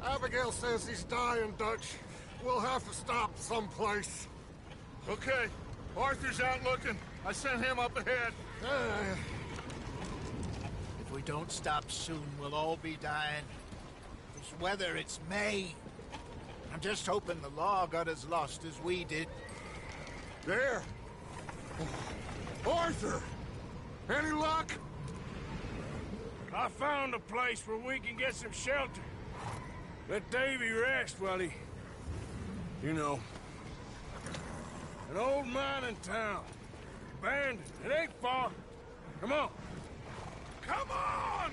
Abigail says he's dying, Dutch. We'll have to stop someplace. Okay. Arthur's out looking. I sent him up ahead. If we don't stop soon, we'll all be dying. This weather, it's May. I'm just hoping the law got as lost as we did. There! Arthur! Any luck? I found a place where we can get some shelter. Let Davy rest while he... You know. An old mining town. Abandoned. It ain't far. Come on. Come on!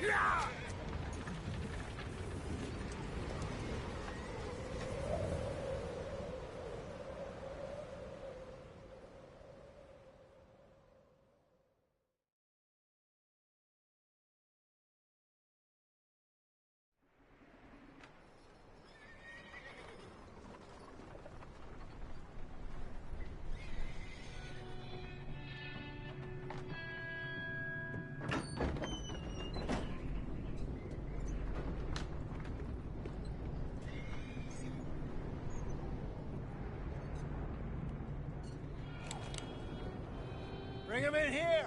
Yeah! Bring him in here!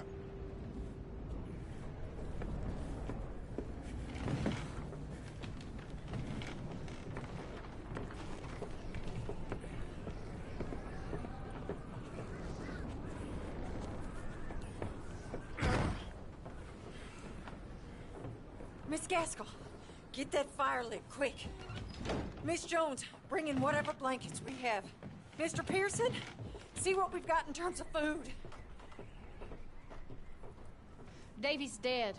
Miss Gaskell, get that fire lit, quick. Miss Jones, bring in whatever blankets we have. Mr. Pearson, see what we've got in terms of food. Davy's dead.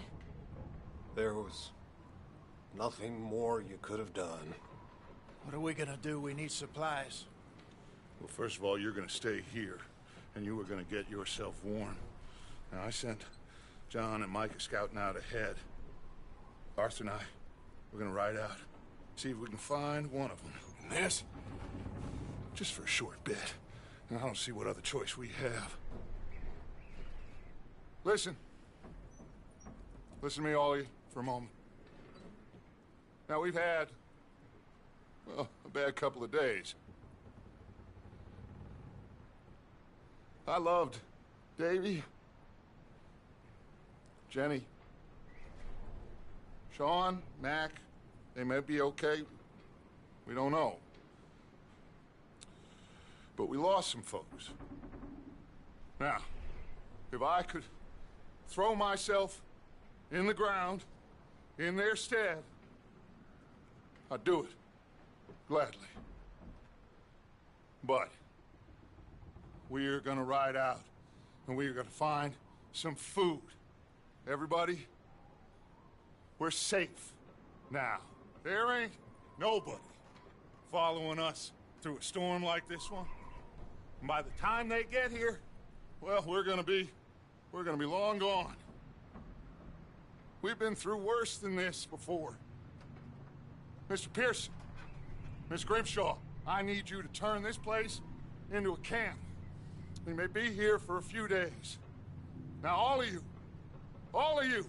There was nothing more you could have done. What are we gonna do? We need supplies. Well, first of all, you're gonna stay here, and you were gonna get yourself warm. Now, I sent John and Micah scouting out ahead. Arthur and I, we're gonna ride out, see if we can find one of them. And this? Just for a short bit. And I don't see what other choice we have. Listen. Listen to me, all of you, for a moment. Now, we've had, well, a bad couple of days. I loved Davy, Jenny, Sean, Mac. They may be okay. We don't know. But we lost some folks. Now, if I could throw myself in the ground, in their stead, I'd do it, gladly. But we are gonna ride out, and we are gonna find some food. Everybody, we're safe now. There ain't nobody following us through a storm like this one. And by the time they get here, well, we're gonna be long gone. We've been through worse than this before. Mr. Pearson, Miss Grimshaw, I need you to turn this place into a camp. We may be here for a few days. Now, all of you,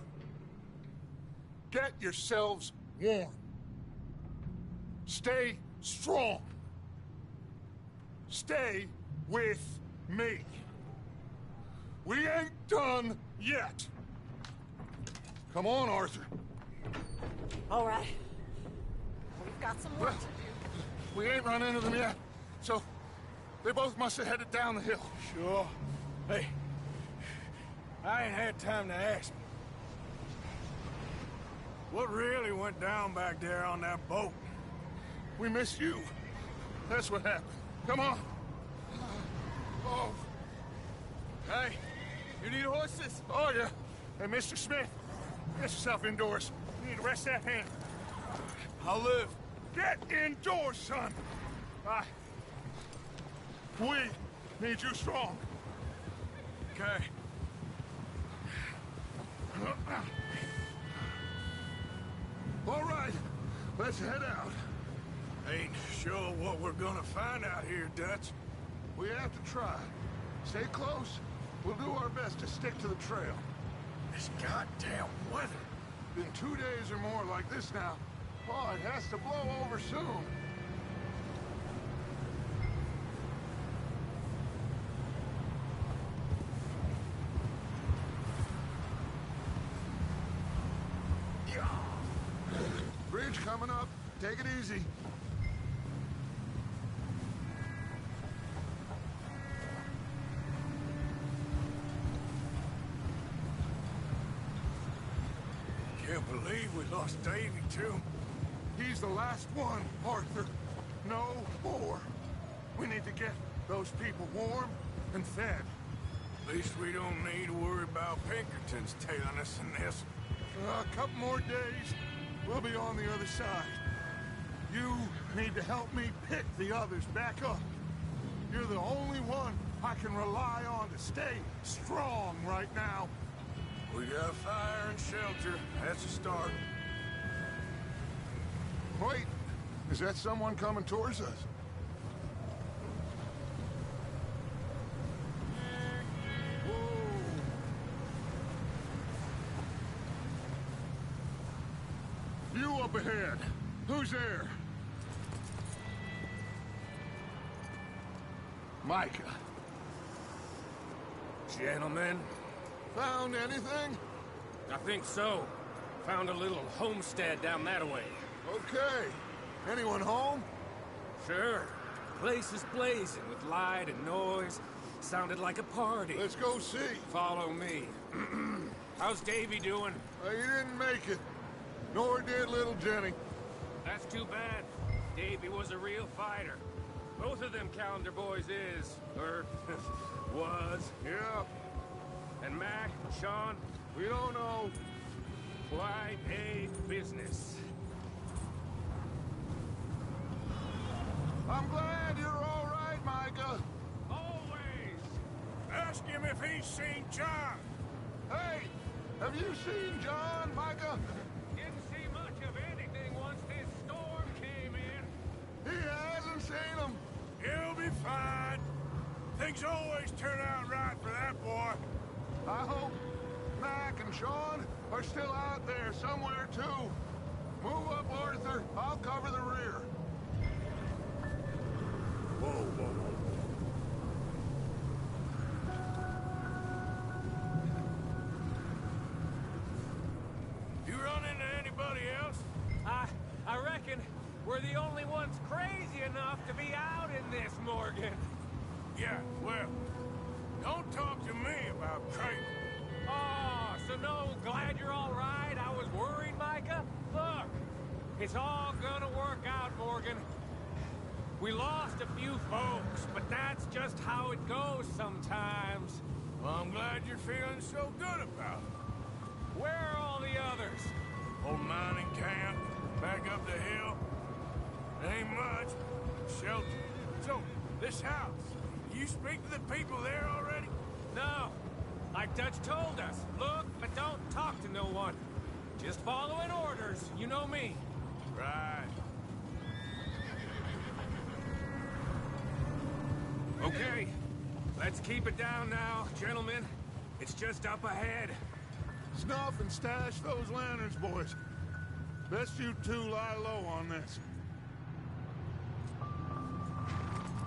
get yourselves warm. Stay strong. Stay with me. We ain't done yet. Come on, Arthur. All right. We've got some work to do. We ain't run into them yet, so they both must have headed down the hill. Sure. Hey, I ain't had time to ask. What really went down back there on that boat? We missed you. That's what happened. Come on. Oh. Hey, you need horses? Oh, yeah. Hey, Mr. Smith, get yourself indoors. You need to rest that hand. I'll live. Get indoors, son. We need you strong. Okay. All right, let's head out. Ain't sure what we're gonna find out here, Dutch. We have to try. Stay close. We'll do our best to stick to the trail. This goddamn weather. Been 2 days or more like this now. Oh, it has to blow over soon. Bridge coming up. Take it easy. Can't believe we lost Davy, too. He's the last one, Arthur. No more. We need to get those people warm and fed. At least we don't need to worry about Pinkertons tailing us in this. A couple more days, we'll be on the other side. You need to help me pick the others back up. You're the only one I can rely on to stay strong right now. We got fire and shelter. That's a start. Wait, is that someone coming towards us? Whoa. You up ahead. Who's there? Micah. Gentlemen, Found anything? I think so. Found a little homestead down that way. Okay. Anyone home? Sure. Place is blazing with light and noise. Sounded like a party. Let's go see. Follow me. How's Davy doing? He didn't make it. Nor did little Jenny. That's too bad. Davy was a real fighter. Both of them Calendar boys is, or was. Yeah, And Mac, Sean, we don't know. quite a business. I'm glad you're all right, Micah. Always! Ask him if he's seen John. Hey, have you seen John, Micah? Didn't see much of anything once this storm came in. He hasn't seen him. He'll be fine. Things always turn out right for that boy. I hope Mac and Sean are still out there somewhere, too. Move up, Arthur. I'll cover the rear. Whoa, whoa, whoa. You run into anybody else? I reckon we're the only ones crazy enough to be out in this, Morgan. Yeah, well, don't talk to me about crazy. Oh, so no, glad you're all right. I was worried, Micah. Look, it's all gonna work out, Morgan. We lost a few folks, but that's just how it goes sometimes. Well, I'm glad you're feeling so good about it. Where are all the others? Old mining camp, back up the hill. Ain't much. Shelter. So, this house, you speak to the people there already? No. Like Dutch told us, look, but don't talk to no one. Just following orders, you know me. Right. Okay, let's keep it down now, gentlemen. It's just up ahead. Snuff and stash those lanterns, boys. Best you two lie low on this.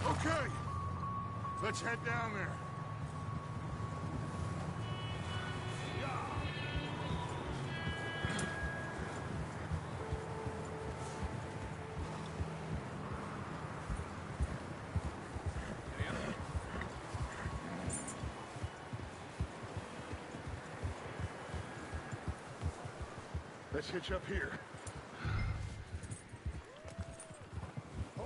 Okay, let's head down there. Let's hitch up here. Oh.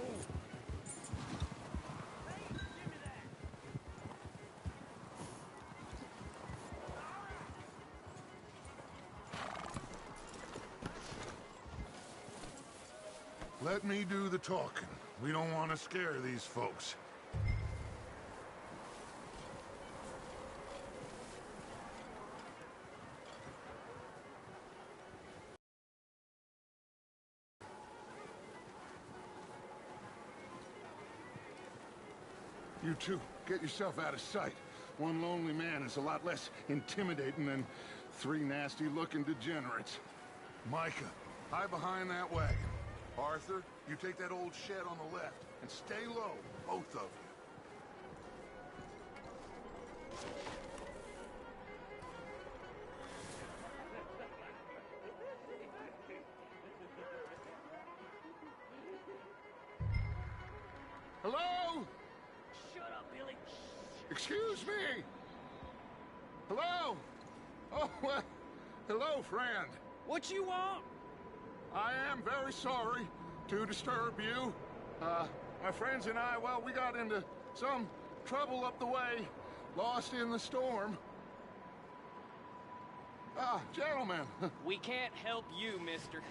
Let me do the talking. We don't want to scare these folks. You two, get yourself out of sight. One lonely man is a lot less intimidating than three nasty-looking degenerates. Micah, Hide behind that wagon. Arthur, you take that old shed on the left, and stay low, both of you. Hello? Shut up, Billy. Excuse me? Hello? Oh, well, hello, friend. What you want? I am very sorry to disturb you. My friends and I, well, we got into some trouble up the way, lost in the storm. Ah, gentlemen, We can't help you, mister.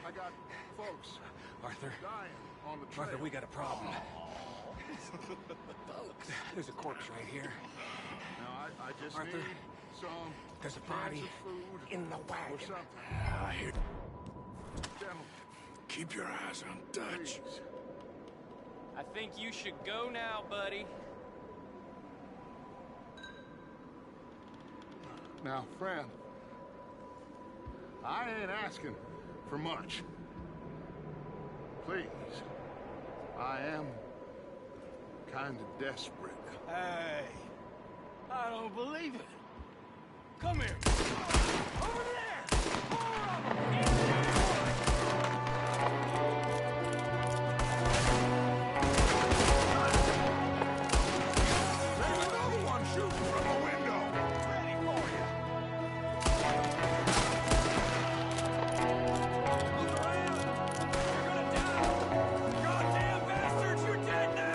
I got folks Arthur, dying on the trail. Arthur, we got a problem. There's a corpse right here. Now, I just Arthur, need some there's a cans body of food in the or wagon. something. I hear. Gentlemen, Keep your eyes on Dutch. please. I think you should go now, buddy. Now, friend, I ain't asking for much. Please, I am kind of desperate. Hey, I don't believe it. Come here. Over there! More of 'em! In there! There's another one shooting from a window. Ready for you. Look around. You're gonna die. Goddamn bastards, you're dead now.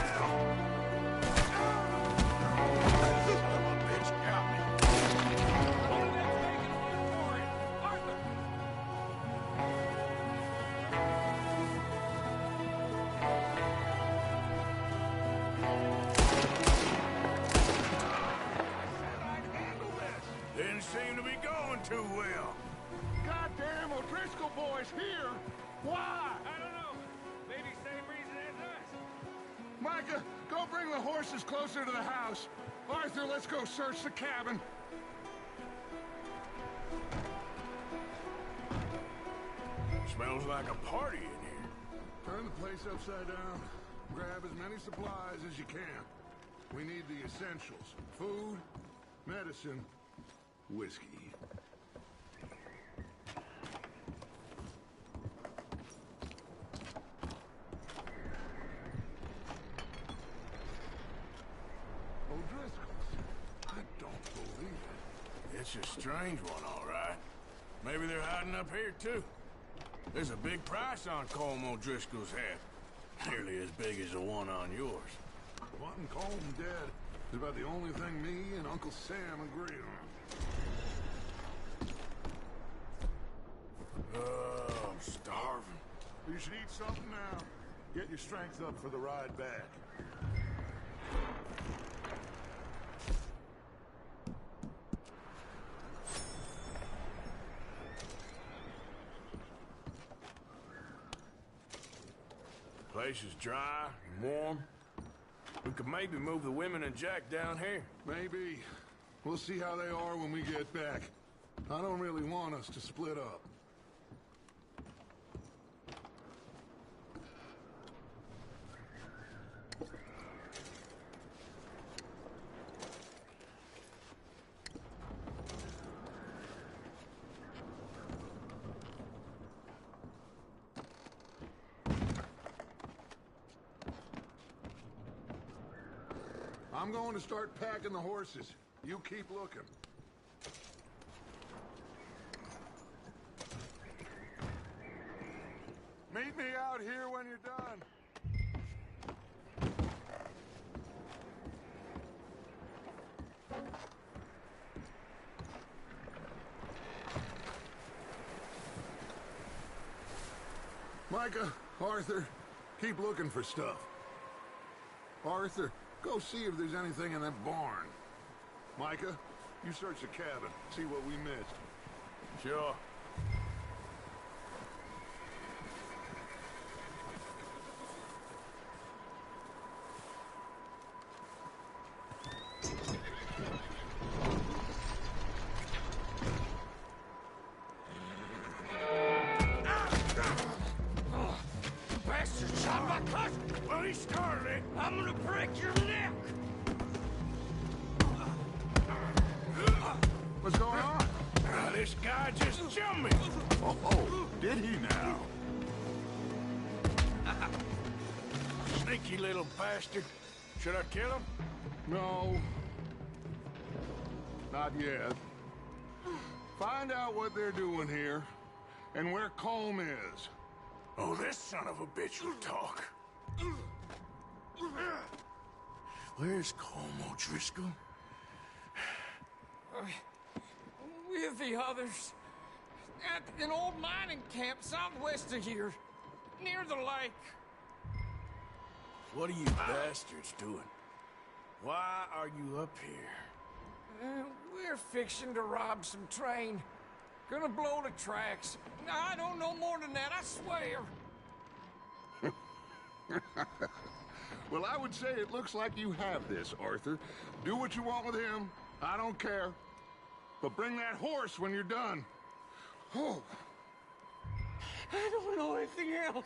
Son of a bitch got me. One of them's making a run for it. Arthur! I'd handle this. Didn't seem to be going too well. Goddamn O'Driscoll boys here. Why? I don't know. Maybe same reason as us. Micah, go bring the horses closer to the house. Arthur, let's go search the cabin. Smells like a party in here. Turn the place upside down. Grab as many supplies as you can. We need the essentials. Food, medicine, whiskey. O'Driscoll's. I don't believe it. It's a strange one, all right. Maybe they're hiding up here, too. There's a big price on Colm O'Driscoll's head. Nearly as big as the one on yours. Wanting Colm dead is about the only thing me and Uncle Sam agree on. I'm starving. You should eat something now. Get your strength up for the ride back. Place is dry and warm. We could maybe move the women and Jack down here. Maybe. We'll see how they are when we get back. I don't really want us to split up. I'm going to start packing the horses. You keep looking. Meet me out here when you're done. Micah, Arthur, keep looking for stuff. Arthur, go see if there's anything in that barn. Micah, you search the cabin, see what we missed. Sure. shot my cousin! Well, he started it. I'm gonna break your neck! What's going on? This guy just jumped me! Oh, did he now? Sneaky little bastard. Should I kill him? No. Not yet. Find out what they're doing here, and where Colm is. Oh, this son of a bitch will talk. Where's Colm O'Driscoll? With the others. At an old mining camp southwest of here. Near the lake. What are you bastards doing? Why are you up here? We're fixing to rob some train. Gonna blow the tracks. I don't know more than that, I swear. Well, I would say it looks like you have this, Arthur. Do what you want with him. I don't care. But bring that horse when you're done. Oh. I don't know anything else.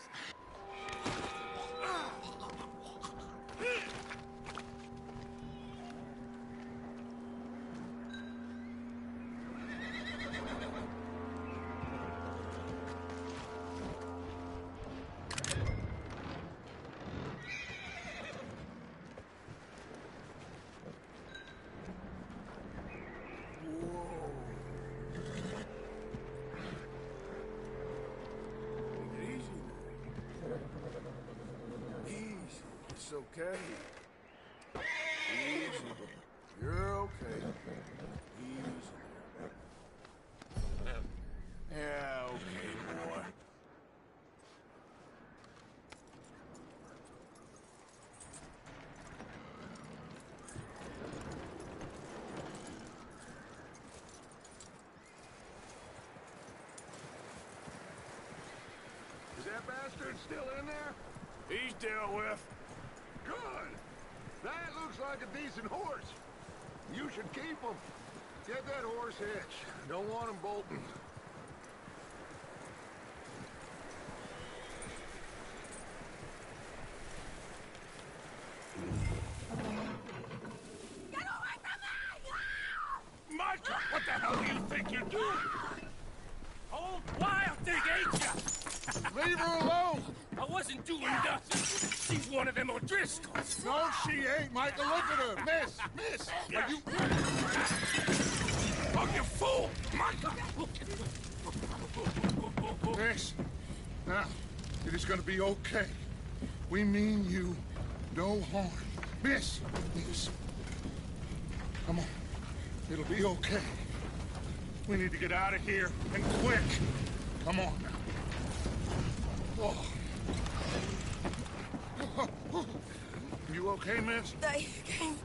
It's okay. Easy. You're okay. Easy. Yeah, okay, boy. Is that bastard still in there? He's dealt with. Good. That looks like a decent horse. You should keep him. Get that horse hitched. Don't want him bolting. Micah, what the hell do you think you're doing? Old wild thing, ain't ya? Leave her alone! I wasn't doing nothing. She's one of them O'Driscolls. No, she ain't, Micah. Look at her. Miss. Are you... Oh, you fool! Micah! Miss. Now, it is gonna be okay. We mean you no harm. Miss. Come on. It'll be okay. We need to get out of here, and quick. Come on now. Oh. You okay, miss? They came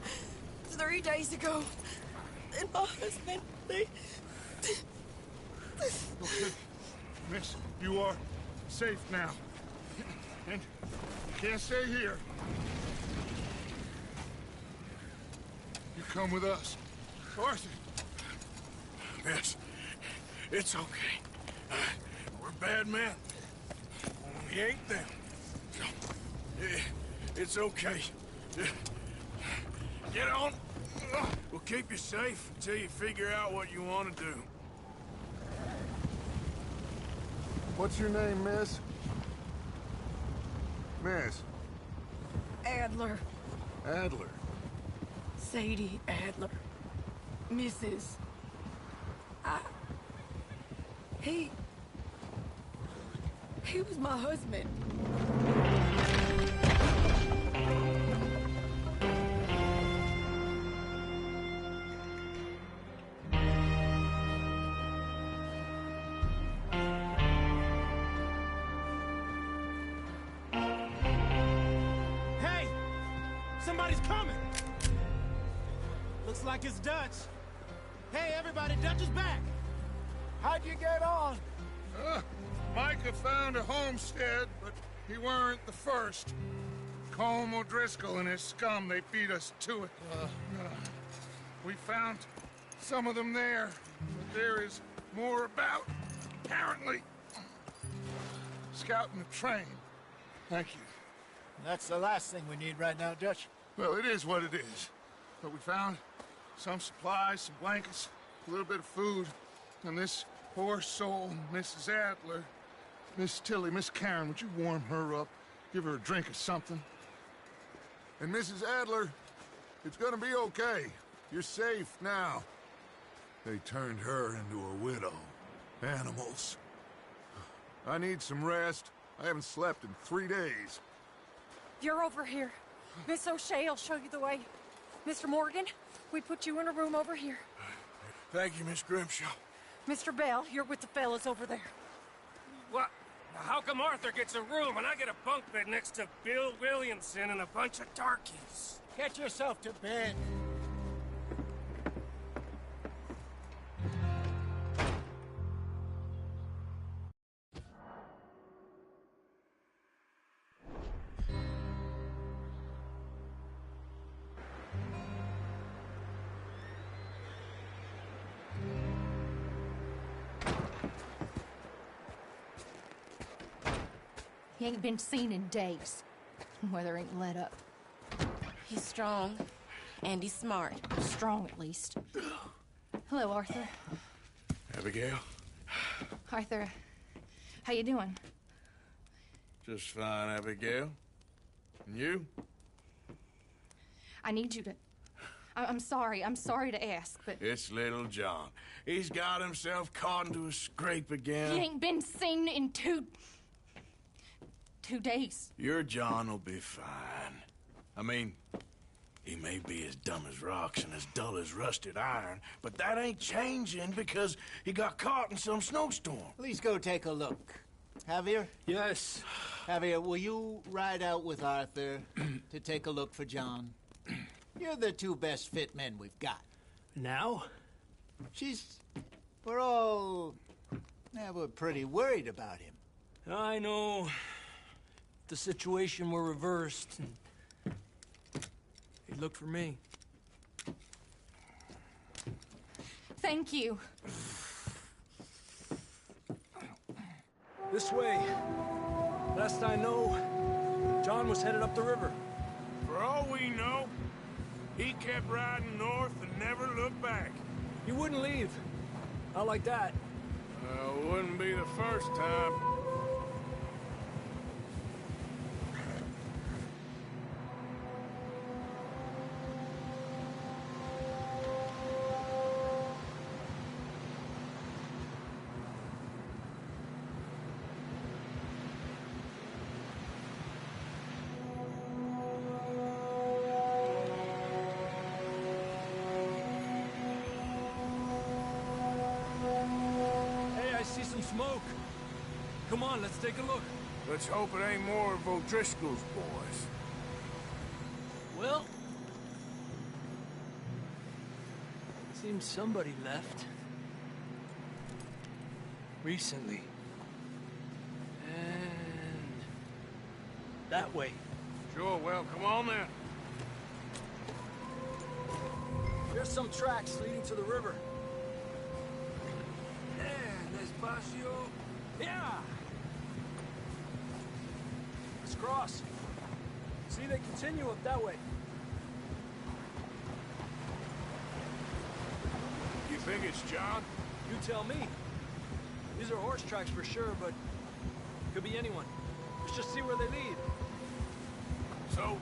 3 days ago. And my husband, they... Okay. Miss, you are safe now. And you can't stay here. You come with us. Arthur. Miss, it's okay. We're bad men. We ain't them. It's okay. Get on. We'll keep you safe until you figure out what you want to do. What's your name, miss? Miss. Adler. Adler. Sadie Adler. Mrs. He was my husband. Hey! Somebody's coming! Looks like it's Dutch. Hey, everybody, Dutch is back! How'd you get on? Micah found a homestead, but he weren't the first. Colm O'Driscoll and his scum, they beat us to it. We found some of them there, but there is more about, apparently. Scouting the train. Thank you. That's the last thing we need right now, Dutch. Well, it is what it is. But we found some supplies, some blankets, a little bit of food, and this poor soul, Mrs. Adler, Miss Tilly, Miss Karen, would you warm her up? Give her a drink or something? And Mrs. Adler, it's gonna be okay. You're safe now. They turned her into a widow. Animals. I need some rest. I haven't slept in 3 days. You're over here. Miss O'Shea will show you the way. Mr. Morgan, we put you in a room over here. Thank you, Miss Grimshaw. Mr. Bell, you're with the fellas over there. What? How come Arthur gets a room and I get a bunk bed next to Bill Williamson and a bunch of darkies? Get yourself to bed. He ain't been seen in days. Weather ain't let up. He's strong, and he's smart. Strong, at least. Hello, Arthur. Abigail? Arthur, how you doing? Just fine, Abigail. And you? I need you to... I'm sorry to ask, but... It's little John. He's got himself caught into a scrape again. He ain't been seen in 2 days. Your John will be fine. I mean, he may be as dumb as rocks and as dull as rusted iron, but that ain't changing because he got caught in some snowstorm. Please go take a look. Javier? Yes. Javier, will you ride out with Arthur to take a look for John? You're the 2 best fit men we've got. Now? We're all... Yeah, we're pretty worried about him. I know. If the situation were reversed, he'd look for me. Thank you. This way. Last I know, John was headed up the river. For all we know, he kept riding north and never looked back. He wouldn't leave. Not like that. Wouldn't be the first time. Smoke. Come on, let's take a look. Let's hope it ain't more of O'Driscoll's boys. Well, seems somebody left. Recently. And that way. Sure, well, come on then. There's some tracks leading to the river. Despacio. Yeah! Let's cross. See, they continue up that way. You think it's John? You tell me. These are horse tracks for sure, but could be anyone. Let's just see where they lead. So,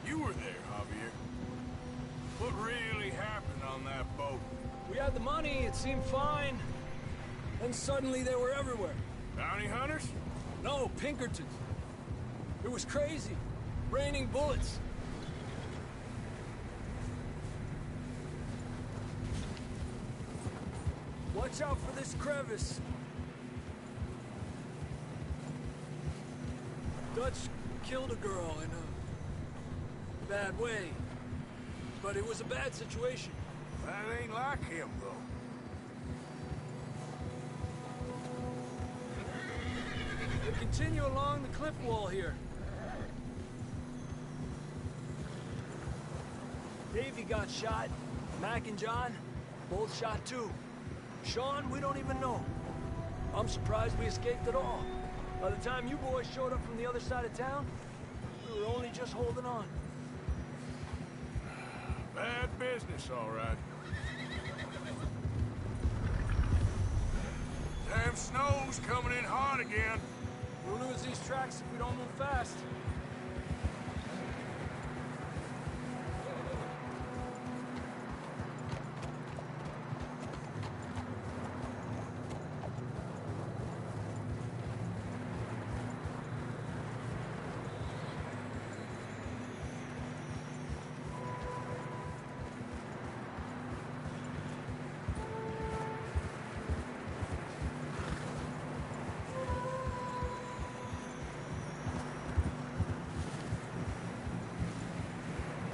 you were there, Javier. What really happened on that boat? We had the money, it seemed fine. Then suddenly they were everywhere. Bounty hunters? No, Pinkertons. It was crazy. Raining bullets. Watch out for this crevice. Dutch killed a girl in a bad way. But it was a bad situation. That ain't like him, though. We'll continue along the cliff wall here. Davey got shot. Mac and John, both shot too. Sean, we don't even know. I'm surprised we escaped at all. By the time you boys showed up from the other side of town, we were only just holding on. Bad business, all right. Damn snow's coming in hard again. We'll lose these tracks if we don't move fast.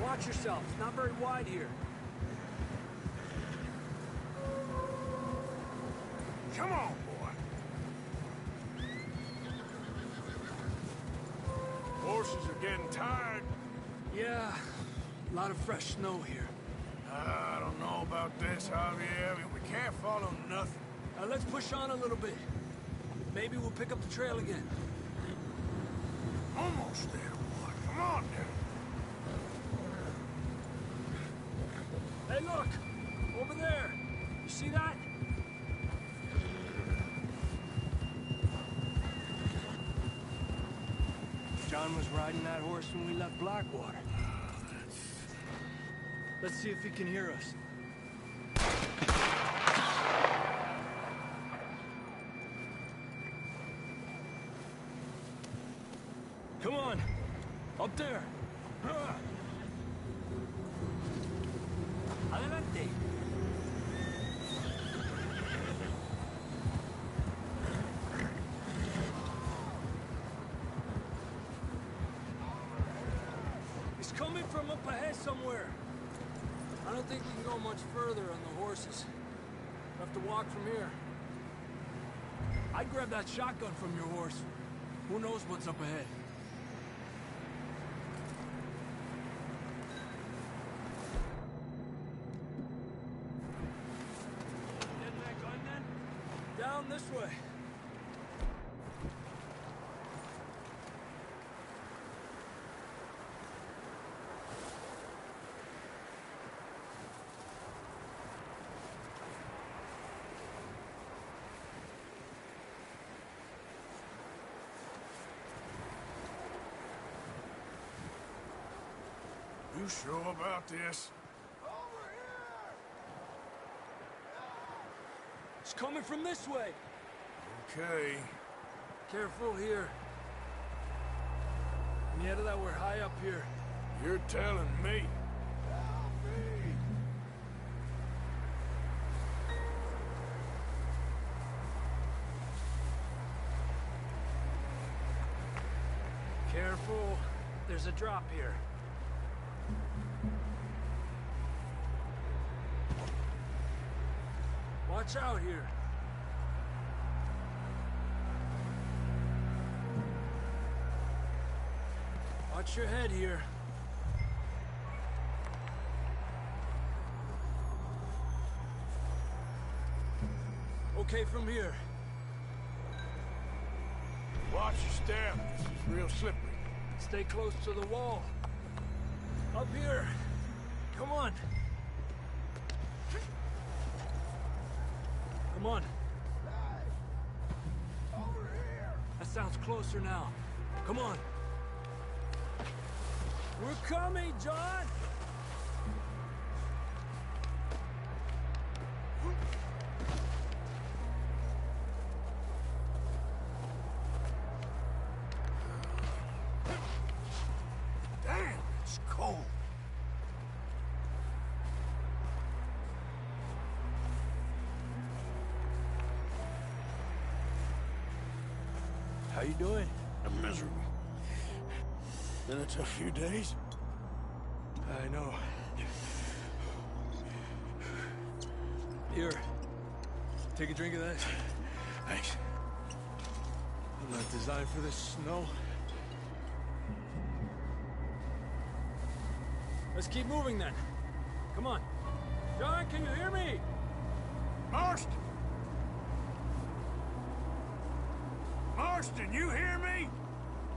Watch yourself. It's not very wide here. Come on, boy. Horses are getting tired. Yeah, a lot of fresh snow here. I don't know about this, Javier. I mean, we can't follow nothing. Let's push on a little bit. Maybe we'll pick up the trail again. Almost there, boy. Come on now. Hey, look! Over there! You see that? John was riding that horse when we left Blackwater. Let's see if he can hear us. Come on! Up there! Adelante! He's coming from up ahead somewhere. I don't think we can go much further on the horses. We'll have to walk from here. I'd grab that shotgun from your horse. Who knows what's up ahead? Getting that gun then? Down this way. You sure about this? It's coming from this way. Okay. Careful here. Nieta, that we're high up here. You're telling me. Careful. There's a drop here. Watch out here. Watch your head here. Okay from here. Watch your step. This is real slippery. Stay close to the wall. Up here. Come on. Come on. Over here. That sounds closer now. Come on. We're coming, John! Damn, it's cold. How you doing? I'm miserable. Been a tough few days. I know. Here. Take a drink of that. Thanks. I'm not designed for this snow. Let's keep moving then. Come on. John, can you hear me? Marston! Marston! Marston, you hear me?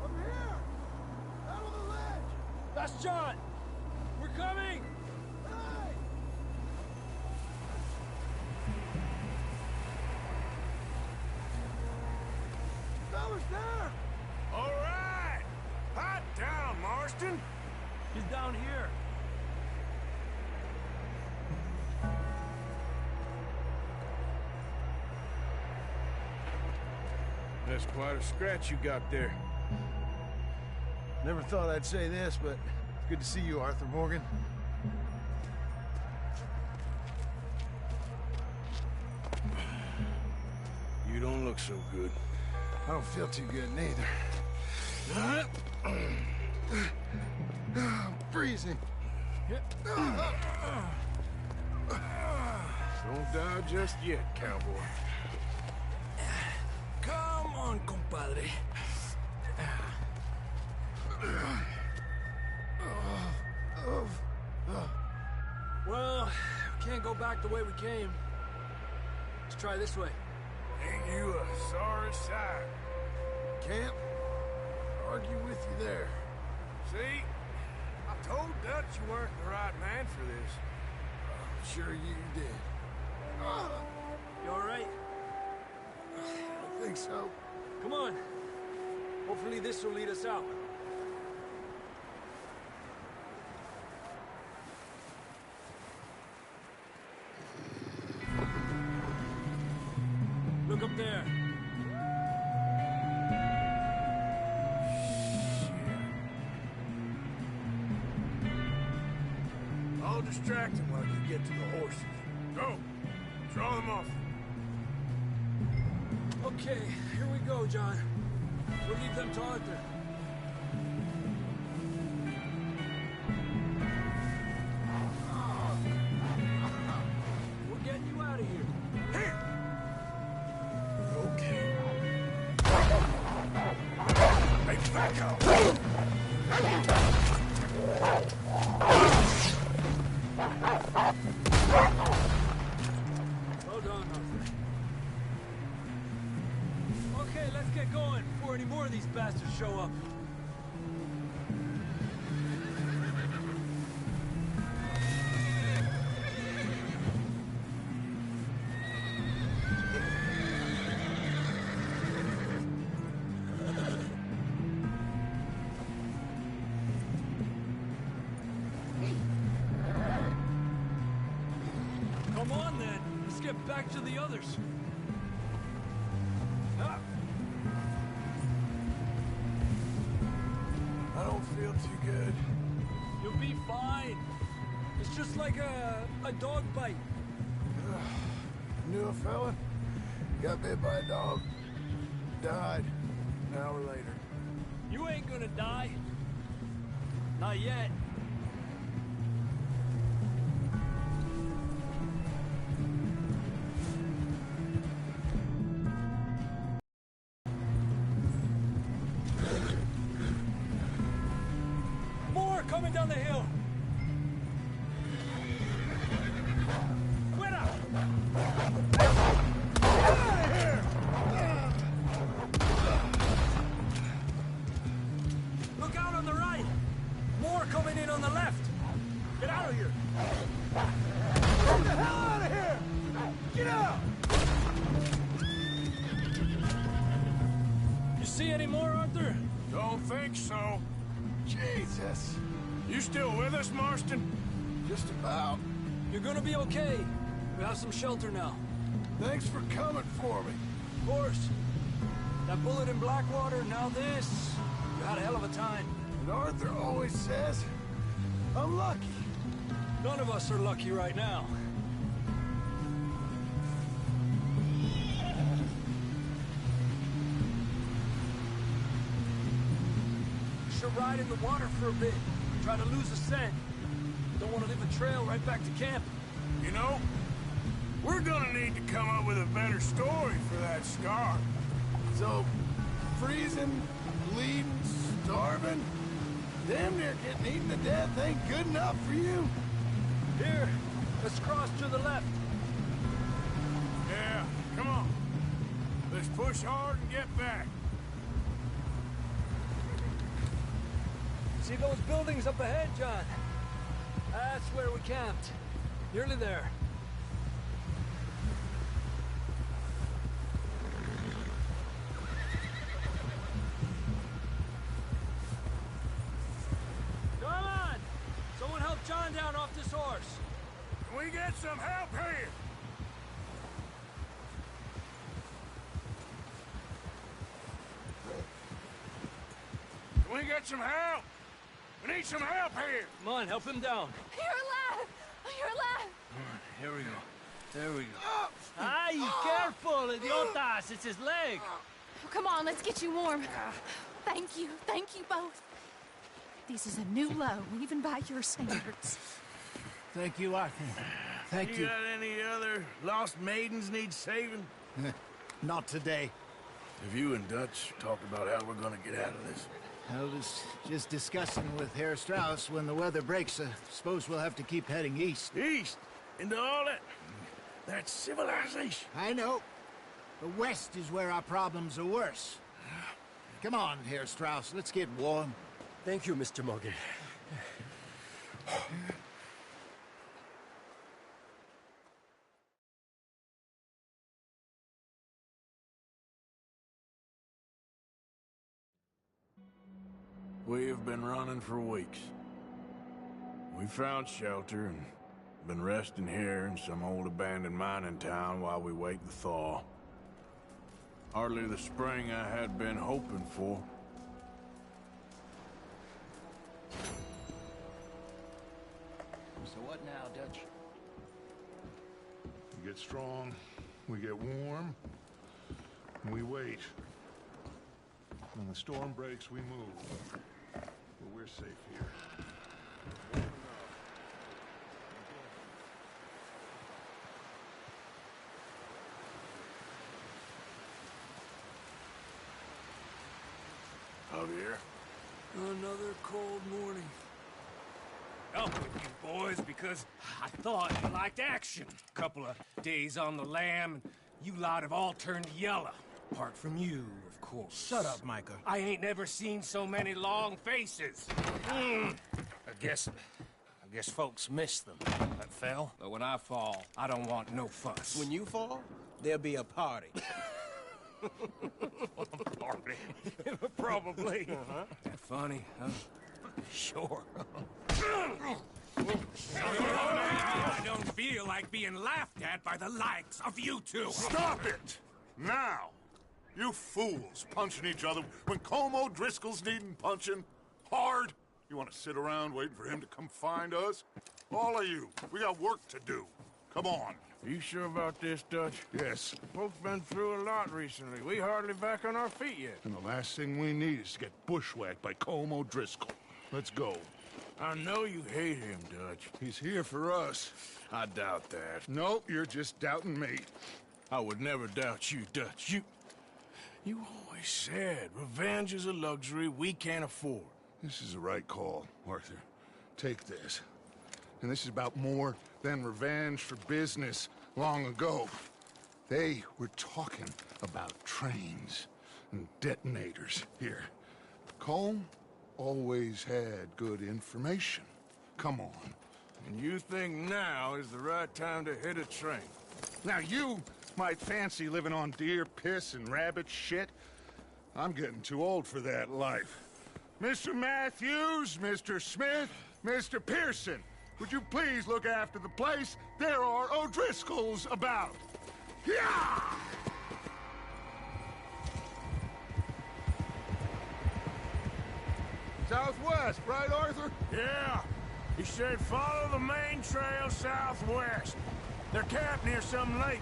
I'm here! Out on the ledge! That's John! We're coming! Hey! Fellas there! All right! Hot down, Marston! He's down here. That's quite a scratch you got there. Never thought I'd say this, but it's good to see you, Arthur Morgan. You don't look so good. I don't feel too good, neither. I'm freezing. Don't die just yet, cowboy. Come on, compadre. Well, we can't go back the way we came. Let's try this way. Ain't you a sorry sight? Can't argue with you there. See? I told Dutch you weren't the right man for this. I'm sure you did. You all right? I think so. Come on. Hopefully this will lead us out. Look up there. I'll distract him while you get to the horses. Go! Draw them off. Okay, here we go, John. We'll leave them to Arthur. We're getting you out of here. Here! Okay. Hey, back up! Well done, Arthur. Okay, let's get going before any more of these bastards show up. Come on, then. Let's get back to the others. I don't feel too good. You'll be fine. It's just like a dog bite. Knew a fella, got bit by a dog, died an hour later. You ain't gonna die. Not yet. More coming down the hill. Look out on the right! More coming in on the left! Get out of here! Get the hell out of here! Get out! You see any more, Arthur? Don't think so. Jesus! You still with us, Marston? Just about. You're gonna be okay. We have some shelter now. Thanks for coming for me. Of course. That bullet in Blackwater, now this. You had a hell of a time. And Arthur always says, I'm lucky. None of us are lucky right now. Should ride in the water for a bit. Try to lose a scent. Don't want to leave a trail right back to camp. You know, we're gonna need to come up with a better story for that scar. So, freezing, bleeding, starving, damn near getting eaten to death ain't good enough for you? Here, let's cross to the left. Yeah, come on. Let's push hard and get back. See those buildings up ahead, John? That's where we camped. Nearly there. Come on! Someone help John down off this horse. Can we get some help here? Can we get some help? We need some help here. Come on, help him down. You're alive! You're alive! Here we go. There we go. Ay, careful, idiotas! It's his leg. Oh, come on, let's get you warm. Thank you both. This is a new low, even by your standards. Thank you, Arthur. Thank you. You got any other lost maidens need saving? Not today. Have you and Dutch talked about how we're gonna get out of this? I was just discussing with Herr Strauss when the weather breaks. Suppose we'll have to keep heading east. East? Into all that... That's civilization. I know. The west is where our problems are worse. Come on, Herr Strauss. Let's get warm. Thank you, Mr. Morgan. We've been running for weeks. We found shelter and been resting here in some old abandoned mining town while we wait the thaw. Hardly the spring I had been hoping for. So what now, Dutch? We get strong, we get warm, and we wait. When the storm breaks, we move. But we're safe here. Javier? Another cold morning. Up with you boys because I thought you liked action. Couple of days on the lam, and you lot have all turned yellow. Apart from you, of course. Shut up, Micah. I ain't never seen so many long faces. I guess folks miss them. That fell. But when I fall, I don't want no fuss. When you fall, there'll be a party. Party? Probably. That funny, huh? Sure. I don't feel like being laughed at by the likes of you two. Stop it! Now! You fools punching each other when Colm O'Driscoll's needing punching. Hard! You want to sit around waiting for him to come find us? All of you, we got work to do. Come on. Are you sure about this, Dutch? Yes. Folks been through a lot recently. We hardly back on our feet yet. And the last thing we need is to get bushwhacked by Colm O'Driscoll. Let's go. I know you hate him, Dutch. He's here for us. I doubt that. No, you're just doubting me. I would never doubt you, Dutch. You always said revenge is a luxury we can't afford. This is the right call, Arthur. Take this. And this is about more than revenge for business long ago. They were talking about trains and detonators here. Colm always had good information. Come on. And you think now is the right time to hit a train? Now you might fancy living on deer piss and rabbit shit. I'm getting too old for that life. Mr. Matthews, Mr. Smith, Mr. Pearson, would you please look after the place? There are O'Driscolls about. Yeah! Southwest, right, Arthur? Yeah. He said follow the main trail southwest. They're camped near some lake.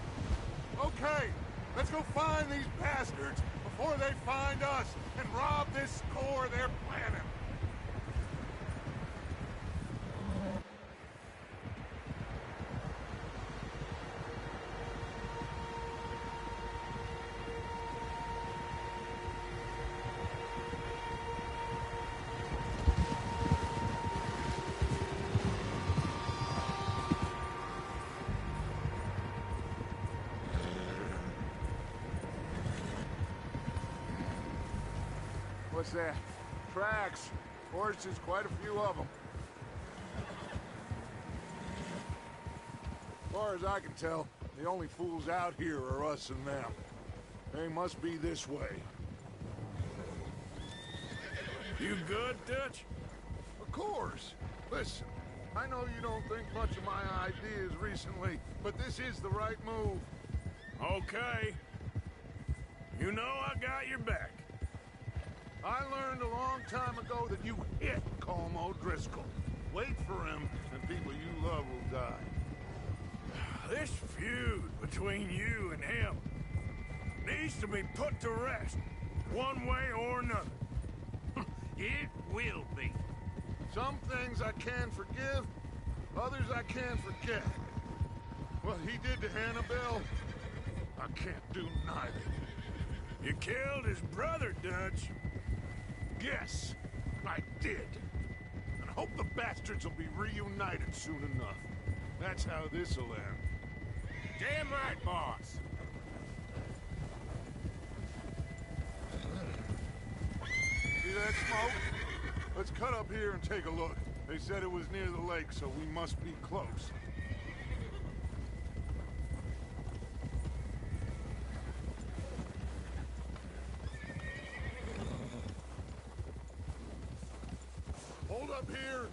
Okay, let's go find these bastards before they find us and rob this core they're planning. What's that? Tracks. Horses, quite a few of them. As far as I can tell, the only fools out here are us and them. They must be this way. You good, Dutch? Of course. Listen, I know you don't think much of my ideas recently, but this is the right move. Okay. You know I got your back. I learned a long time ago that you hit Colm O'Driscoll. Wait for him, and people you love will die. This feud between you and him needs to be put to rest, one way or another. It will be. Some things I can forgive, others I can't forget. What he did to Annabelle, I can't do neither. You killed his brother, Dutch. Yes, I did. And I hope the bastards will be reunited soon enough. That's how this'll end. Damn right, boss. See that smoke? Let's cut up here and take a look. They said it was near the lake, so we must be close. Hold up here!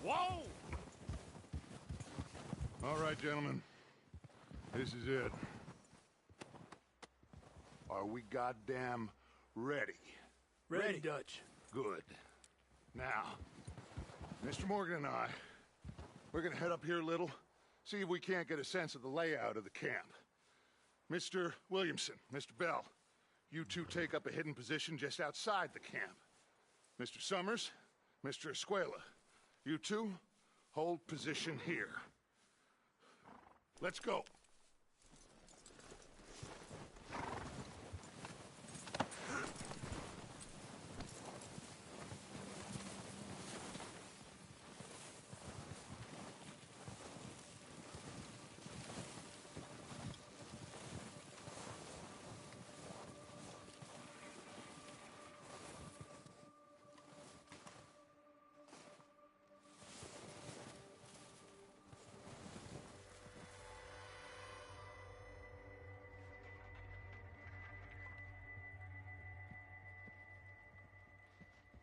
Whoa! All right, gentlemen. This is it. Are we goddamn ready? Ready, Dutch. Good. Now, Mr. Morgan and I, we're gonna head up here a little, see if we can't get a sense of the layout of the camp. Mr. Williamson, Mr. Bell, you two take up a hidden position just outside the camp. Mr. Summers, Mr. Escuela, you two hold position here. Let's go.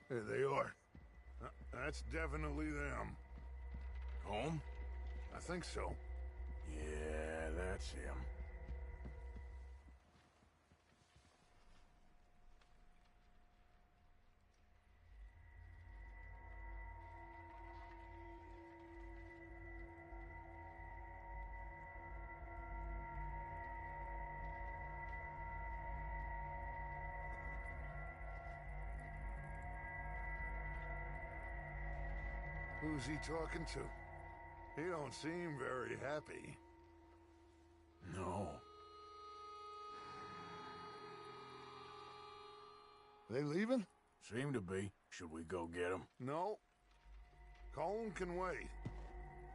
There they are. That's definitely them. Home? I think so. Yeah, that's him. Who's he talking to? He don't seem very happy. No. They leaving? Seem to be. Should we go get him? No. Colm can wait.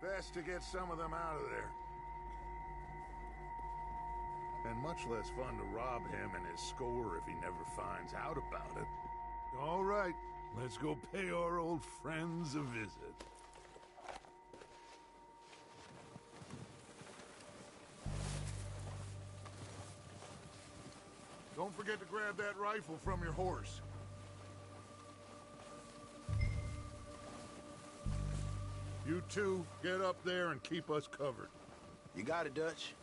Best to get some of them out of there. And much less fun to rob him and his score if he never finds out about it. All right, let's go pay our old friends a visit. Don't forget to grab that rifle from your horse. You two, get up there and keep us covered. You got it, Dutch.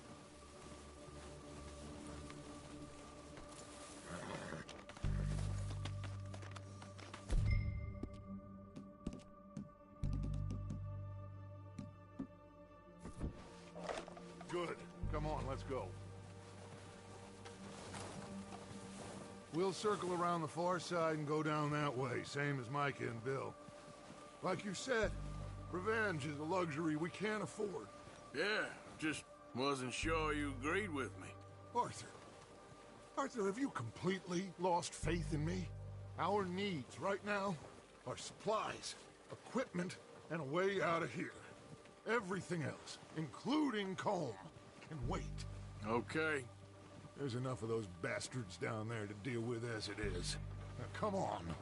Good. Come on, let's go. We'll circle around the far side and go down that way, same as Micah and Bill. Like you said, revenge is a luxury we can't afford. Yeah, just wasn't sure you agreed with me. Arthur, have you completely lost faith in me? Our needs right now are supplies, equipment, and a way out of here. Everything else, including Colm, can wait. Okay. There's enough of those bastards down there to deal with as it is. Now, come on.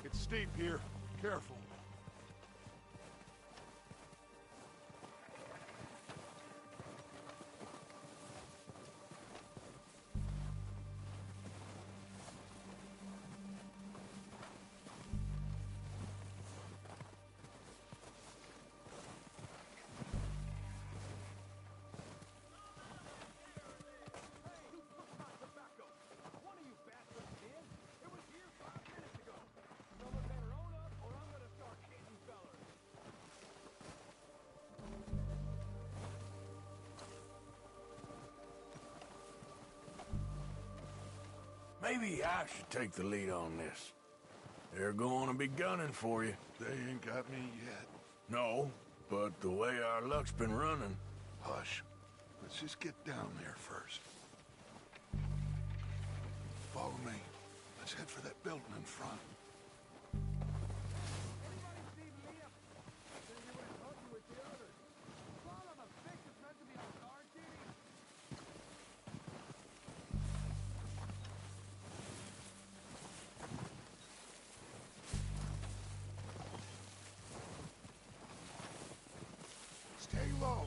It's steep here. Careful. Maybe I should take the lead on this. They're going to be gunning for you. They ain't got me yet. No, but the way our luck's been running... Hush. Let's just get down there first. Follow me. Let's head for that building in front. Stay low.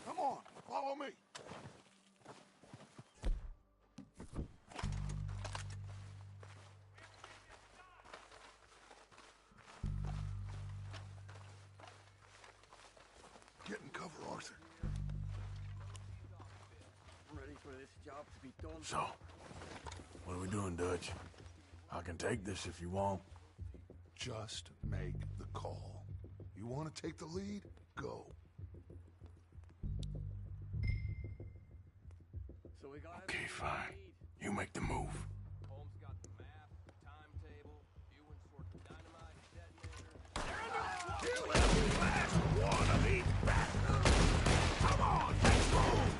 Come on, follow me. Get in cover, Arthur. Ready for this job to be done. So, what are we doing, Dutch? I can take this if you want. Just make the call. You want to take the lead? Go. So we got Okay, fine. You make the move. Holmes got the map, timetable, viewing sort of dynamite detonator. Kill every last one of these bastards! Come on, let's move!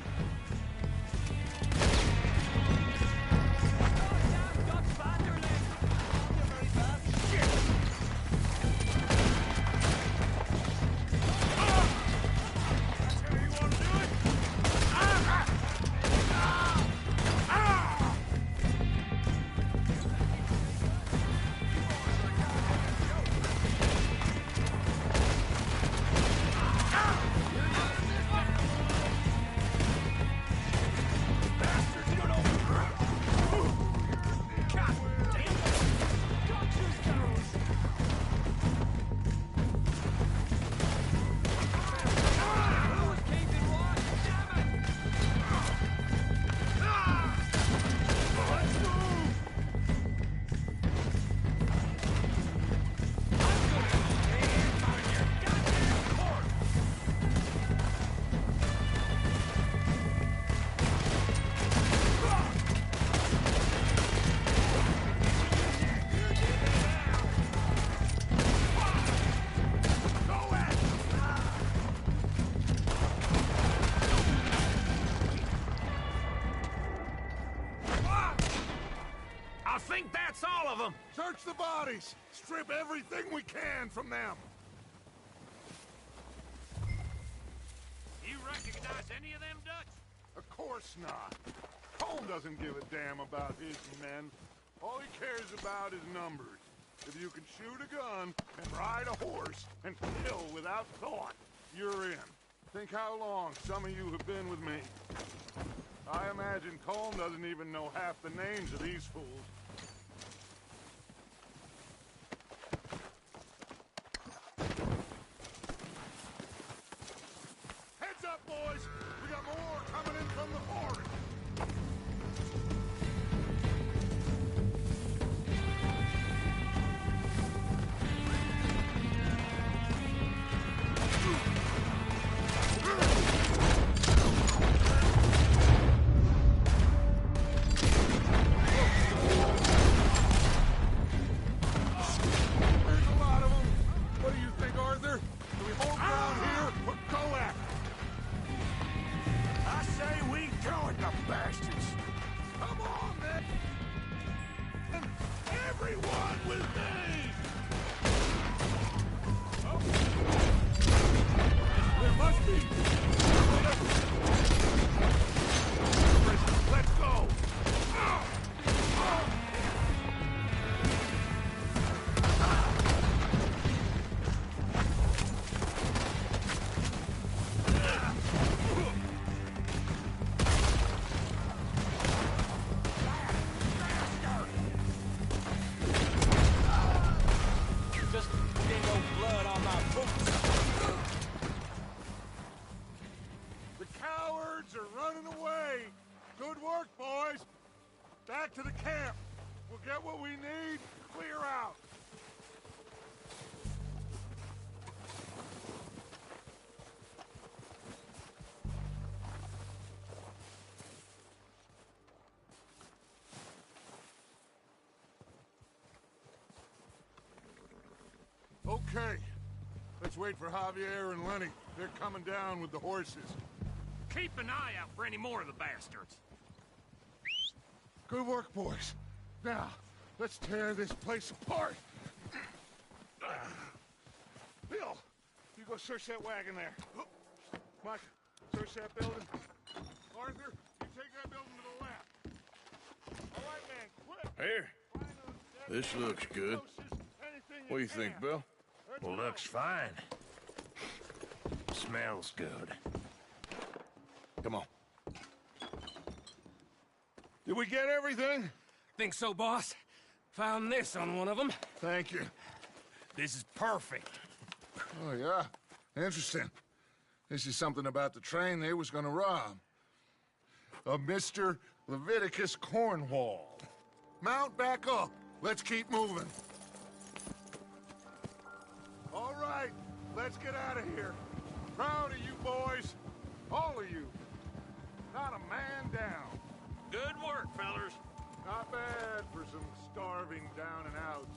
I think that's all of them! Search the bodies! Strip everything we can from them! You recognize any of them, Dutch? Of course not. Colm doesn't give a damn about his men. All he cares about is numbers. If you can shoot a gun and ride a horse and kill without thought, you're in. Think how long some of you have been with me. I imagine Colm doesn't even know half the names of these fools. Heads up, boys! We got more coming in from the forest! Back to the camp. We'll get what we need. Clear out. Okay. Let's wait for Javier and Lenny. They're coming down with the horses. Keep an eye out for any more of the bastards. Good work, boys. Now, let's tear this place apart. Bill, you go search that wagon there. Mike, search that building. Arthur, you take that building to the left. All right, man, quick. Here. This looks good. What do you think, Bill? Well, looks fine. Smells good. Come on. Did we get everything? Think so, boss. Found this on one of them. Thank you. This is perfect. Oh, yeah? Interesting. This is something about the train they was gonna rob. A Mr. Leviticus Cornwall. Mount back up. Let's keep moving. All right, let's get out of here. Proud of you boys. All of you. Not a man down. Good work, fellers. Not bad for some starving down and outs.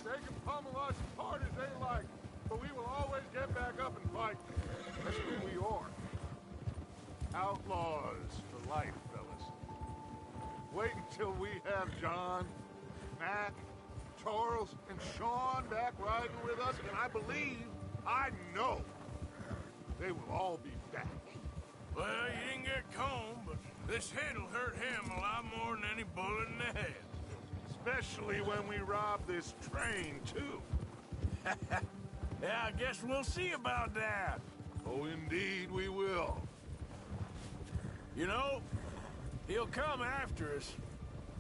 They can pummel us as hard as they like, but we will always get back up and fight. That's who we are. Outlaws for life, fellas. Wait until we have John, Mac, Charles, and Sean back riding with us, and I know, they will all be back. Well, you didn't get Colm, but this head'll hurt him a lot more than any bullet in the head. Especially when we rob this train, too. Yeah, I guess we'll see about that. Oh, indeed we will. You know, he'll come after us.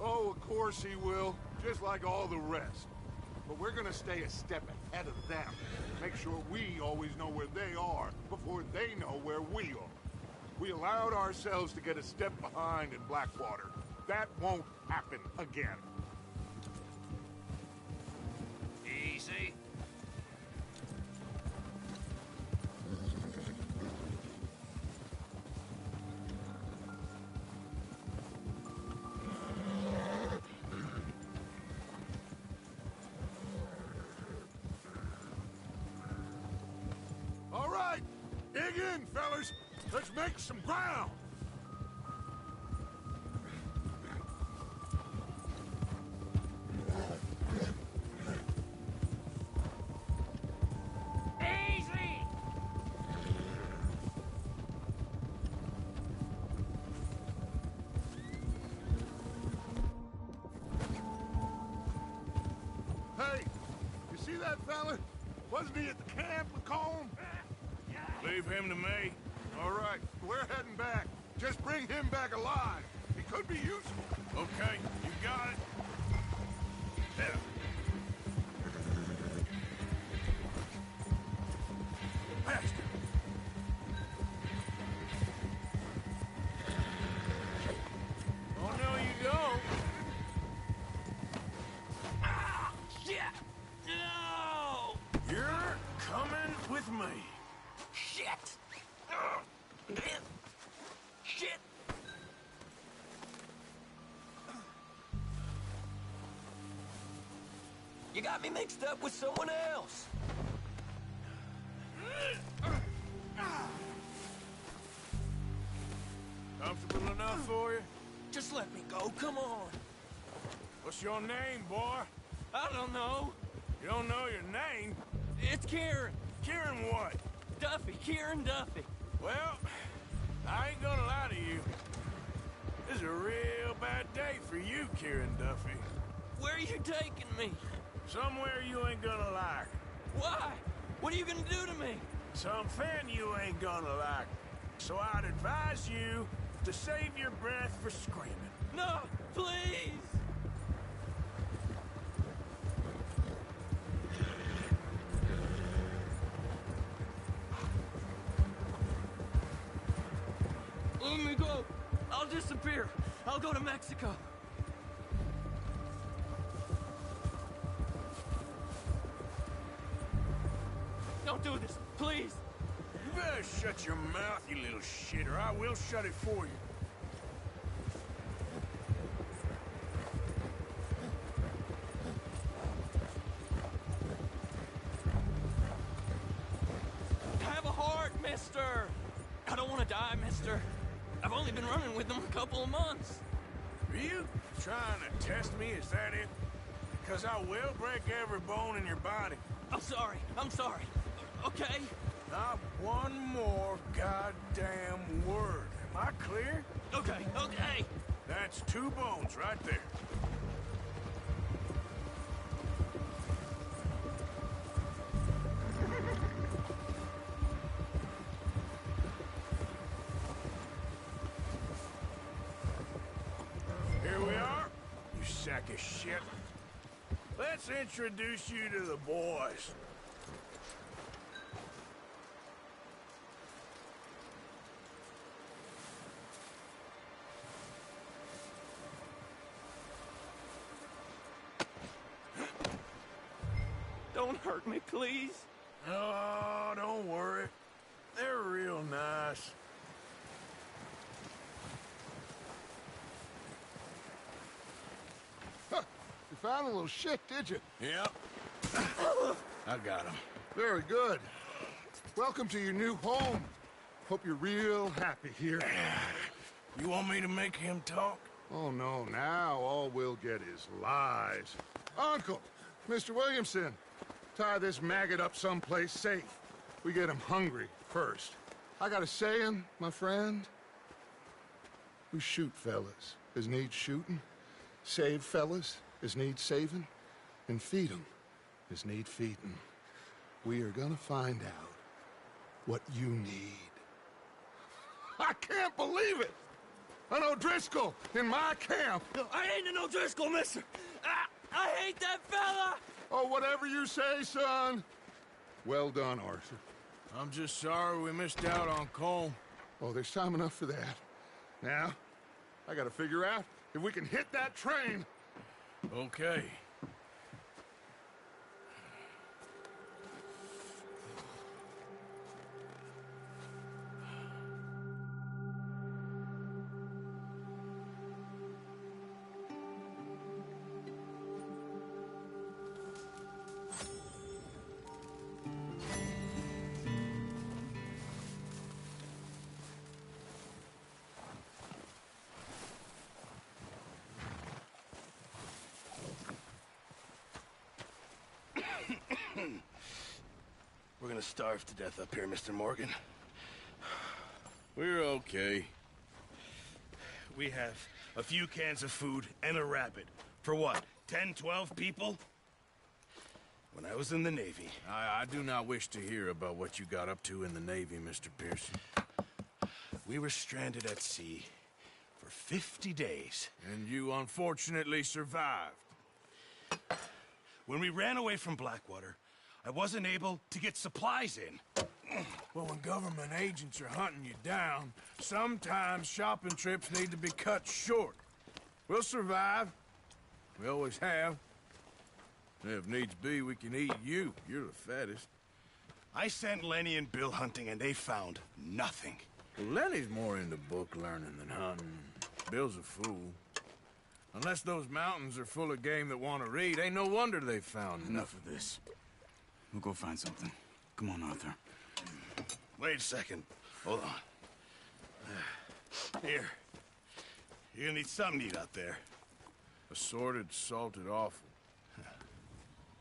Oh, of course he will, just like all the rest. But we're gonna stay a step ahead of them. Make sure we always know where they are before they know where we are. We allowed ourselves to get a step behind in Blackwater. That won't happen again. Easy. All right, dig in, fellas. Let's make some ground. Easy! Hey, be at the camp with Colm? Leave him to me. All right, we're heading back. Just bring him back alive. He could be useful. Okay, you got it. There. Bastard. Oh, no, you don't. Ah, shit! No! You're coming with me. Shit! Shit! You got me mixed up with someone else. Comfortable enough for you? Just let me go, come on. What's your name, boy? I don't know. You don't know your name? It's Kieran. Kieran what? Duffy, Kieran Duffy. Well, I ain't gonna lie to you. This is a real bad day for you, Kieran Duffy. Where are you taking me? Somewhere you ain't gonna like. Why? What are you gonna do to me? Something you ain't gonna like. So I'd advise you to save your breath for screaming. No, please! Let me go. I'll disappear. I'll go to Mexico. Don't do this, please. You better shut your mouth, you little shit, or I will shut it for you. Have a heart, mister. I don't want to die, mister. I've only been running with them a couple of months. Are you trying to test me? Is that it? Because I will break every bone in your body. I'm sorry. I'm sorry. Okay? Not one more goddamn word. Am I clear? Okay, okay. That's 2 bones right there. Here we are, you sack of shit. Let's introduce you to the boys. Don't hurt me, please. Oh, don't worry. They're real nice. Huh. You found a little shit, did you? Yep. I got him. Very good. Welcome to your new home. Hope you're real happy here. You want me to make him talk? Oh, no. Now all we'll get is lies. Uncle, Mr. Williamson, tie this maggot up someplace safe. We get him hungry first. I got a saying, my friend. We shoot fellas as need shooting, save fellas as need saving, and feed 'em as need feeding. We are gonna find out what you need. I can't believe it! An O'Driscoll in my camp! No, I ain't an O'Driscoll, mister! I hate that fella! Oh, whatever you say, son. Well done, Arthur. I'm just sorry we missed out on Colm. Oh, there's time enough for that. Now, I gotta figure out if we can hit that train. Okay. We're gonna starve to death up here, Mr. Morgan. We're okay. We have a few cans of food and a rabbit. For what, 10, 12 people? when I was in the Navy. I do not wish to hear about what you got up to in the Navy, Mr. Pearson. We were stranded at sea for 50 days. And you unfortunately survived. When we ran away from Blackwater, I wasn't able to get supplies in. Well, when government agents are hunting you down, sometimes shopping trips need to be cut short. We'll survive. We always have. If needs be, we can eat you. You're the fattest. I sent Lenny and Bill hunting, and they found nothing. Well, Lenny's more into book learning than hunting. Bill's a fool. Unless those mountains are full of game that want to read, ain't no wonder they found Enough of this. We'll go find something. Come on, Arthur. Wait a second. Hold on. Here. You're gonna need something to eat out there. Assorted, salted offal.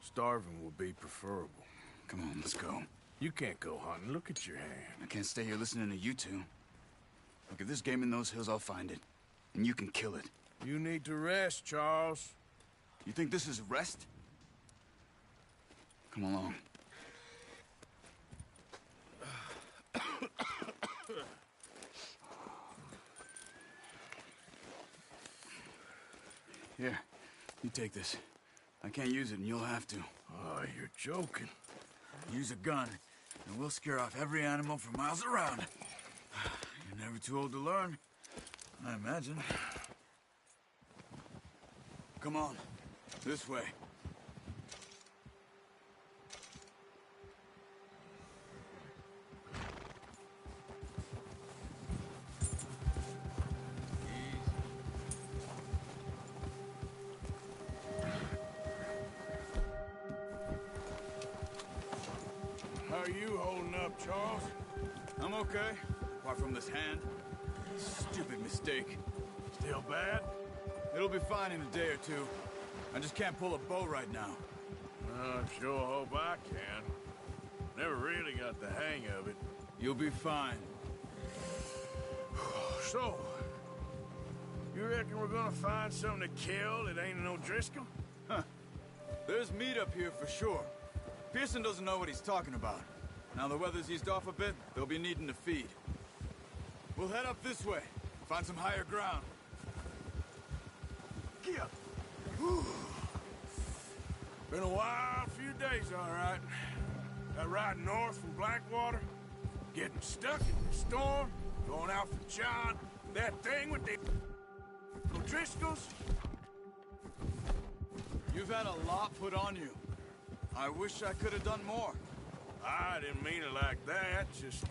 Starving will be preferable. Come on, let's go. You can't go hunting. Look at your hand. I can't stay here listening to you two. Look, if there's game in those hills, I'll find it. And you can kill it. You need to rest, Charles. You think this is rest? Come along. Here, you take this. I can't use it, and you'll have to. Oh, you're joking. Use a gun, and we'll scare off every animal for miles around. You're never too old to learn, I imagine. Come on, this way. How are you holding up, Charles? I'm okay, apart from this hand. Stupid mistake. Still bad? It'll be fine in a day or two. I just can't pull a bow right now. I sure hope I can. Never really got the hang of it. You'll be fine. So, you reckon we're gonna find something to kill that ain't no Driscoll? Huh. There's meat up here for sure. Pearson doesn't know what he's talking about. Now the weather's eased off a bit, they'll be needing to feed. We'll head up this way, find some higher ground. Yeah. Been a wild few days, all right. That ride north from Blackwater, getting stuck in the storm, going out for John, that thing with the Driscolls. You've had a lot put on you. I wish I could have done more. I didn't mean it like that, just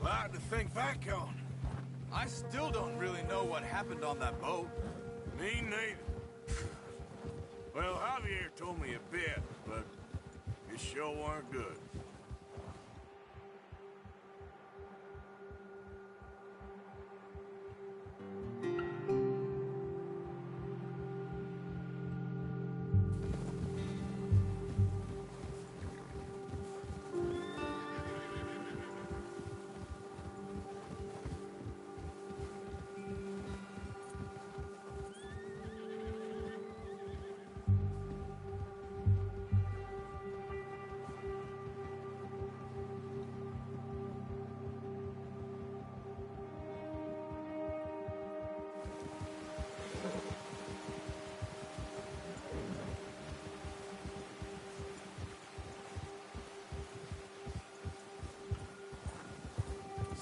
a lot to think back on. I still don't really know what happened on that boat. Me neither. Well, Javier told me a bit, but it sure weren't good.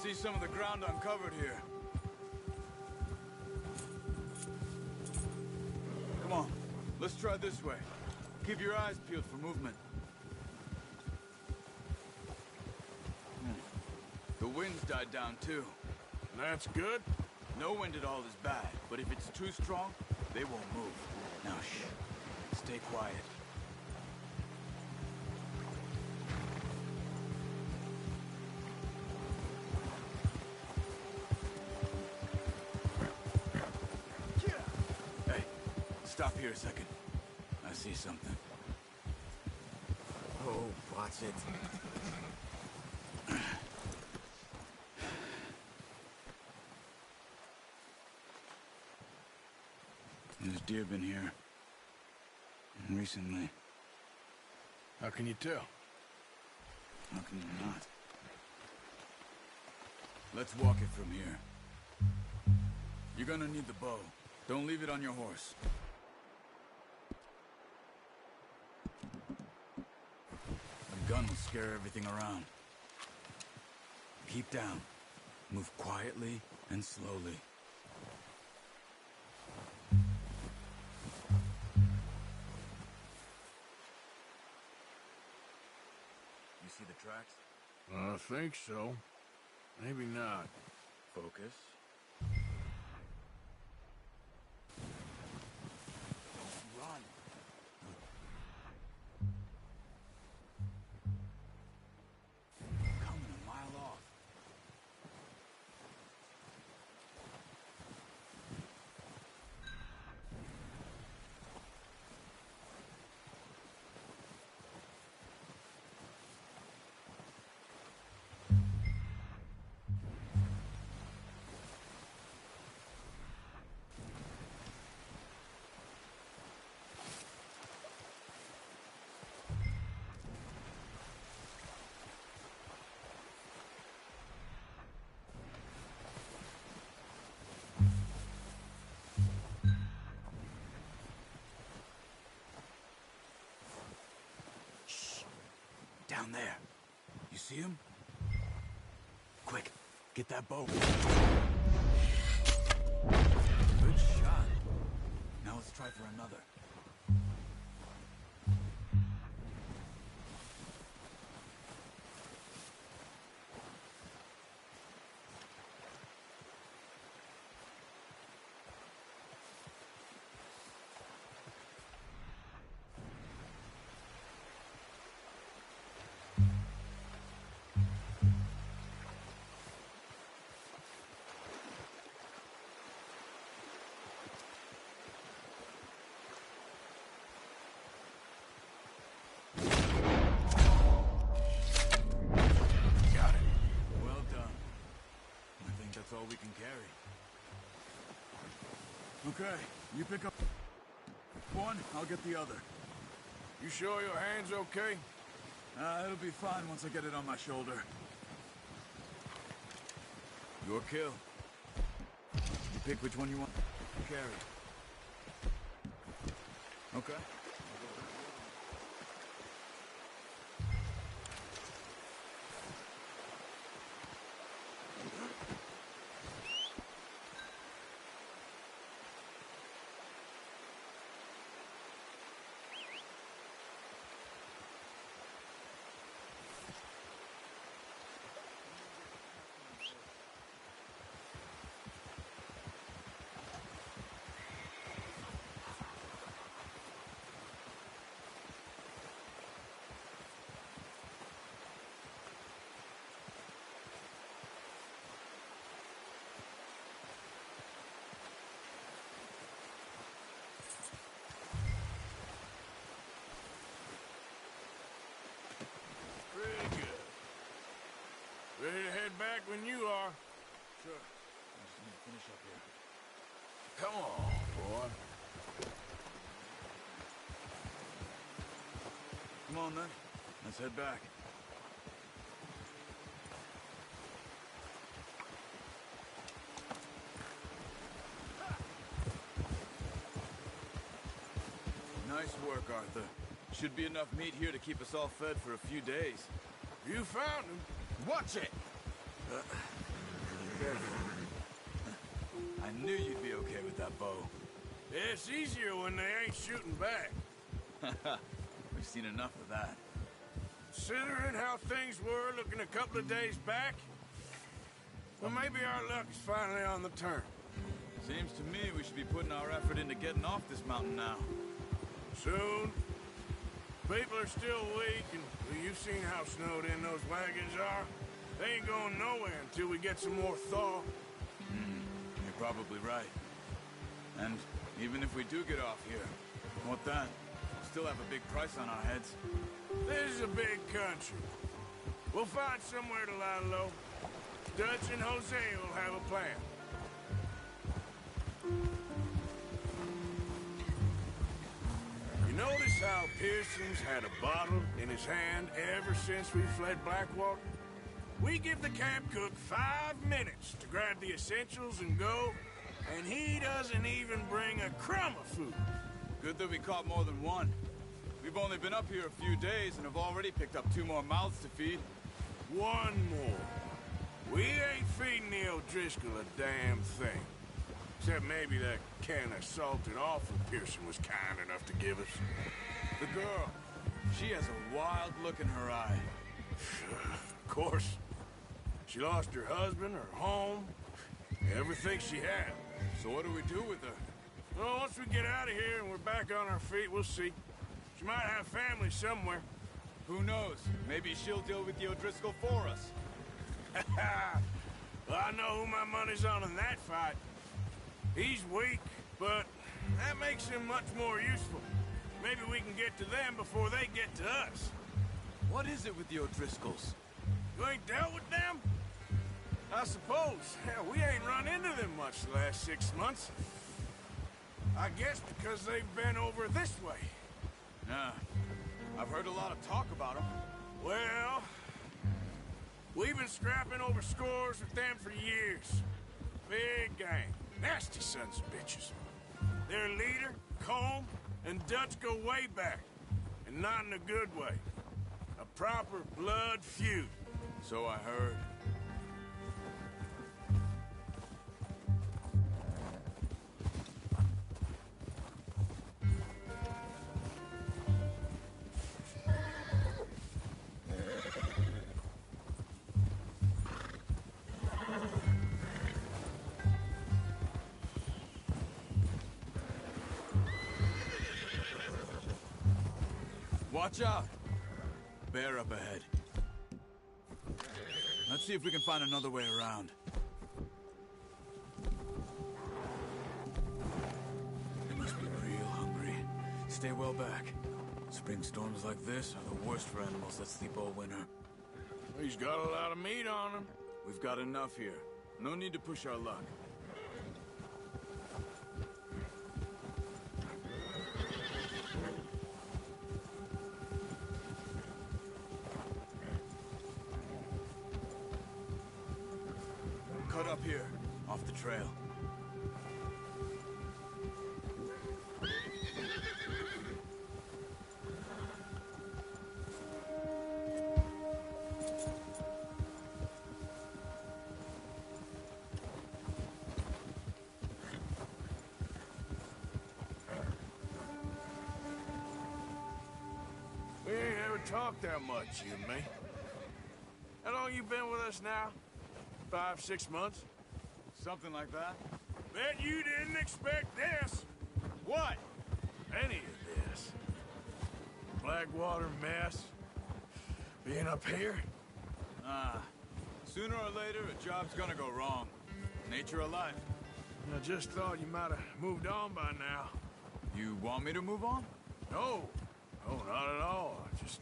See some of the ground uncovered here. Come on, let's try this way. Keep your eyes peeled for movement. The wind's died down too. That's good. No wind at all is bad, but if it's too strong, they won't move. Now shh, stay quiet. Stop here a second. I see something. Oh, watch it. There's deer been here. Recently. How can you tell? How can you not? Let's walk it from here. You're gonna need the bow. Don't leave it on your horse. The gun will scare everything around. Keep down. Move quietly and slowly. You see the tracks? I think so. Maybe not. Focus. Run. Coming a mile off. Down there. You see him? Quick, get that bow. Good shot. Now let's try for another. That's all we can carry. Okay, you pick up one, I'll get the other. You sure your hand's okay? It'll be fine once I get it on my shoulder. Your kill. You pick which one you want to carry. Okay. Ready to head back when you are. Sure. I just need to finish up here. Come on, boy. Come on, then. Let's head back. Nice work, Arthur. Should be enough meat here to keep us all fed for a few days. You found him. Watch it! I knew you'd be okay with that bow. It's easier when they ain't shooting back. We've seen enough of that. Considering how things were looking a couple of days back, well, maybe our luck is finally on the turn. Seems to me we should be putting our effort into getting off this mountain now. Soon. People are still weak, and well, you've seen how snowed in those wagons are. They ain't going nowhere until we get some more thaw. You're probably right. And even if we do get off here, what then? We'll still have a big price on our heads. This is a big country. We'll find somewhere to lie low. Dutch and Jose will have a plan. You notice how Pearson's had a bottle in his hand ever since we fled Blackwater? We give the camp cook 5 minutes to grab the essentials and go, and he doesn't even bring a crumb of food. Good that we caught more than one. We've only been up here a few days and have already picked up 2 more mouths to feed. 1 more. We ain't feeding the O'Driscoll a damn thing. Except maybe that can of salted offal Pearson was kind enough to give us. The girl, she has a wild look in her eye. Of course. She lost her husband, her home, everything she had. So what do we do with her? Well, once we get out of here and we're back on our feet, we'll see. She might have family somewhere. Who knows? Maybe she'll deal with the O'Driscoll for us. Well, I know who my money's on in that fight. He's weak, but that makes him much more useful. Maybe we can get to them before they get to us. What is it with the O'Driscolls? You ain't dealt with them? I suppose. Hell, we ain't run into them much the last 6 months. I guess because they've been over this way. Nah. I've heard a lot of talk about them. Well, we've been scrapping over scores with them for years. Big gang. Nasty sons of bitches. Their leader, Combe, and Dutch go way back. And not in a good way. A proper blood feud. So I heard. Watch out! Bear up ahead. Let's see if we can find another way around. They must be real hungry. Stay well back. Spring storms like this are the worst for animals that sleep all winter. He's got a lot of meat on him. We've got enough here. No need to push our luck. Cut up here, off the trail. We ain't ever talked that much, you and me. How long you been with us now? 5, 6 months? Something like that. Bet you didn't expect this. What? Any of this. Blackwater mess. Being up here. Sooner or later, a job's gonna go wrong. Nature of life. I just thought you might have moved on by now. You want me to move on? No. No, not at all. I just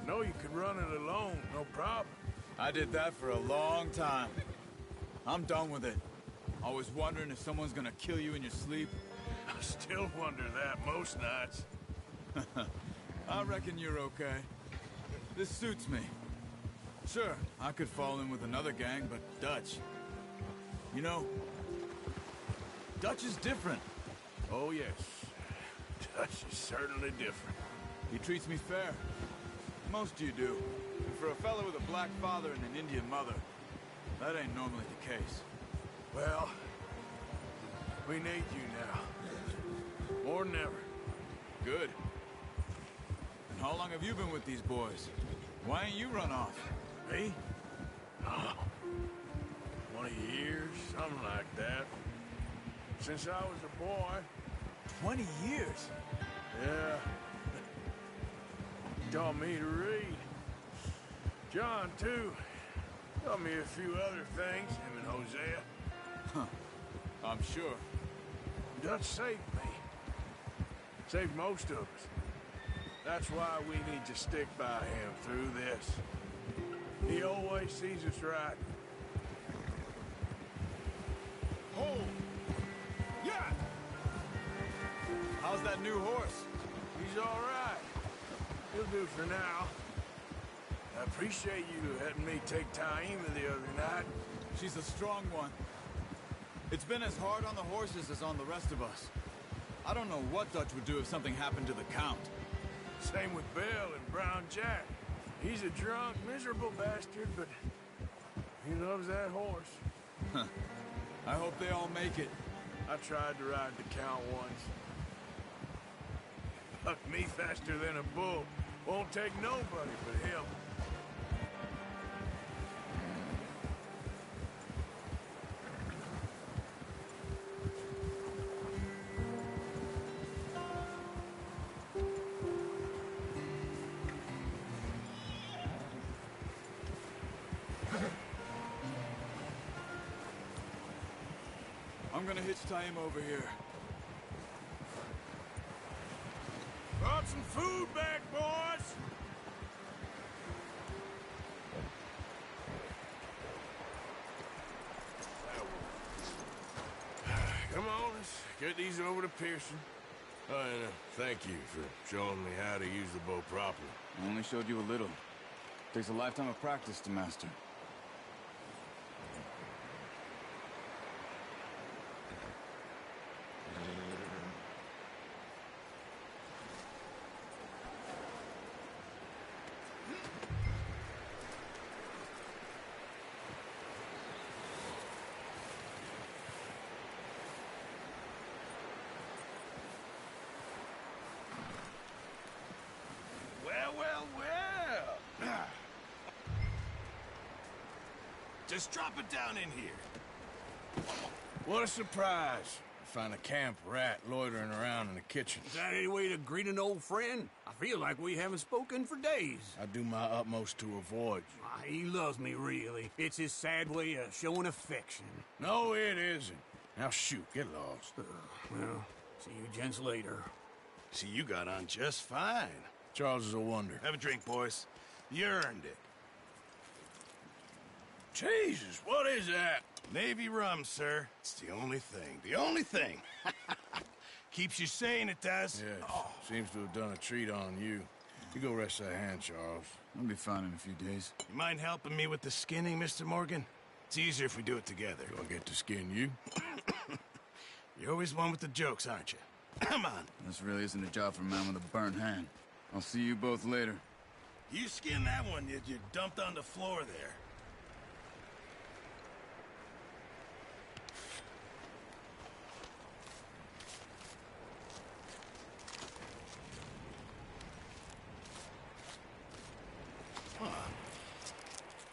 know you could run it alone, no problem. I did that for a long time. I'm done with it. Always wondering if someone's gonna kill you in your sleep. I still wonder that most nights. I reckon you're okay. This suits me. Sure, I could fall in with another gang, but Dutch... You know, Dutch is different. Oh, yes. Dutch is certainly different. He treats me fair. Most you do. And for a fella with a black father and an Indian mother, that ain't normally the case. Well, we need you now. More than ever. Good. And how long have you been with these boys? Why ain't you run off? Me? Oh, 20 years, something like that. Since I was a boy. 20 years? Yeah. Taught me to read. John, too. Taught me a few other things, him and Hosea. Huh. I'm sure. Dutch saved me. Saved most of us. That's why we need to stick by him through this. He always sees us right. Hold! Yeah! How's that new horse? She's all right. He'll do for now. I appreciate you letting me take Taima the other night. She's a strong one. It's been as hard on the horses as on the rest of us. I don't know what Dutch would do if something happened to the Count. Same with Bill and Brown Jack. He's a drunk, miserable bastard, but he loves that horse. I hope they all make it. I tried to ride the Count once. Bucked me faster than a bull. Won't take nobody but him. I'm gonna hitch Taima over here. Brought some food back, boys! Come on, let's get these over to Pearson. Oh, and thank you for showing me how to use the bow properly. I only showed you a little. Takes a lifetime of practice to master. Well. Just drop it down in here. What a surprise. Find a camp rat loitering around in the kitchen. Is that any way to greet an old friend? I feel like we haven't spoken for days. I do my utmost to avoid you. He loves me, really. It's his sad way of showing affection. No, it isn't. Now shoot, get lost. Well, see you gents later. See, you got on just fine. Charles is a wonder. Have a drink, boys. You earned it. Jesus, what is that? Navy rum, sir. It's the only thing. The only thing. Keeps you sane, it does. Yes, seems to have done a treat on you. You go rest that hand, Charles. I'll be fine in a few days. You mind helping me with the skinning, Mr. Morgan? It's easier if we do it together. Do I get to skin you? You're always one with the jokes, aren't you? Come on. This really isn't a job for a man with a burnt hand. I'll see you both later. You skinned that one you dumped on the floor there.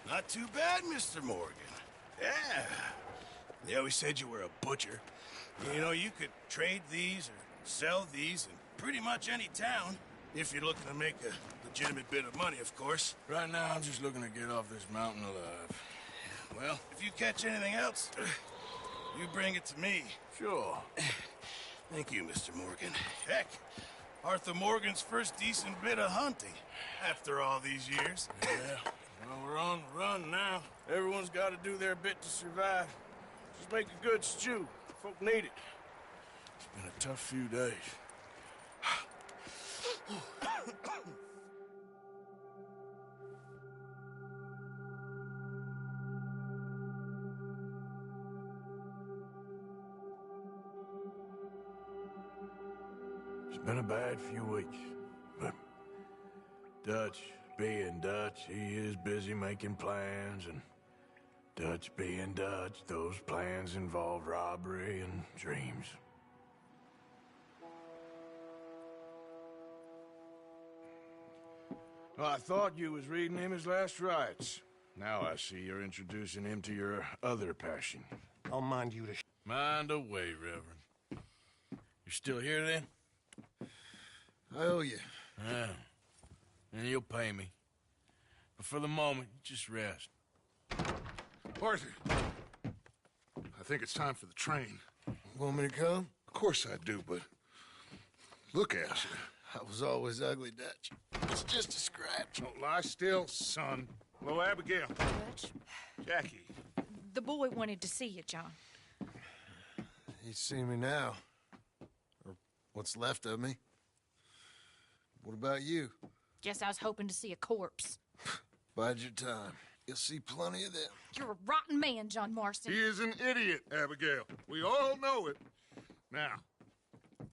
Not too bad, Mr. Morgan. Yeah. They always said you were a butcher. You know, you could trade these or sell these in pretty much any town, if you're looking to make a legitimate bit of money, of course. Right now, I'm just looking to get off this mountain alive. Well, if you catch anything else, you bring it to me. Sure. Thank you, Mr. Morgan. Heck, Arthur Morgan's first decent bit of hunting after all these years. Yeah. Well, we're on the run now. Everyone's got to do their bit to survive. Just make a good stew. Folk need it. It's been a tough few days. It's been a bad few weeks, but Dutch being Dutch, he is busy making plans, and Dutch being Dutch, those plans involve robbery and dreams. Well, I thought you was reading him his last rites. Now I see you're introducing him to your other passion. I'll mind you to... Mind away, Reverend. You still here, then? I owe you. Yeah. And you'll pay me. But for the moment, just rest. Arthur, I think it's time for the train. Want me to come? Of course I do, but look at you. I was always ugly, Dutch. It's just a scratch. Don't lie still, son. Hello, Abigail. Dutch, Jackie. the boy wanted to see you, John. You see me now. Or what's left of me. What about you? Guess I was hoping to see a corpse. Bide your time. You'll see plenty of them. You're a rotten man, John Marston. He is an idiot, Abigail. We all know it. Now,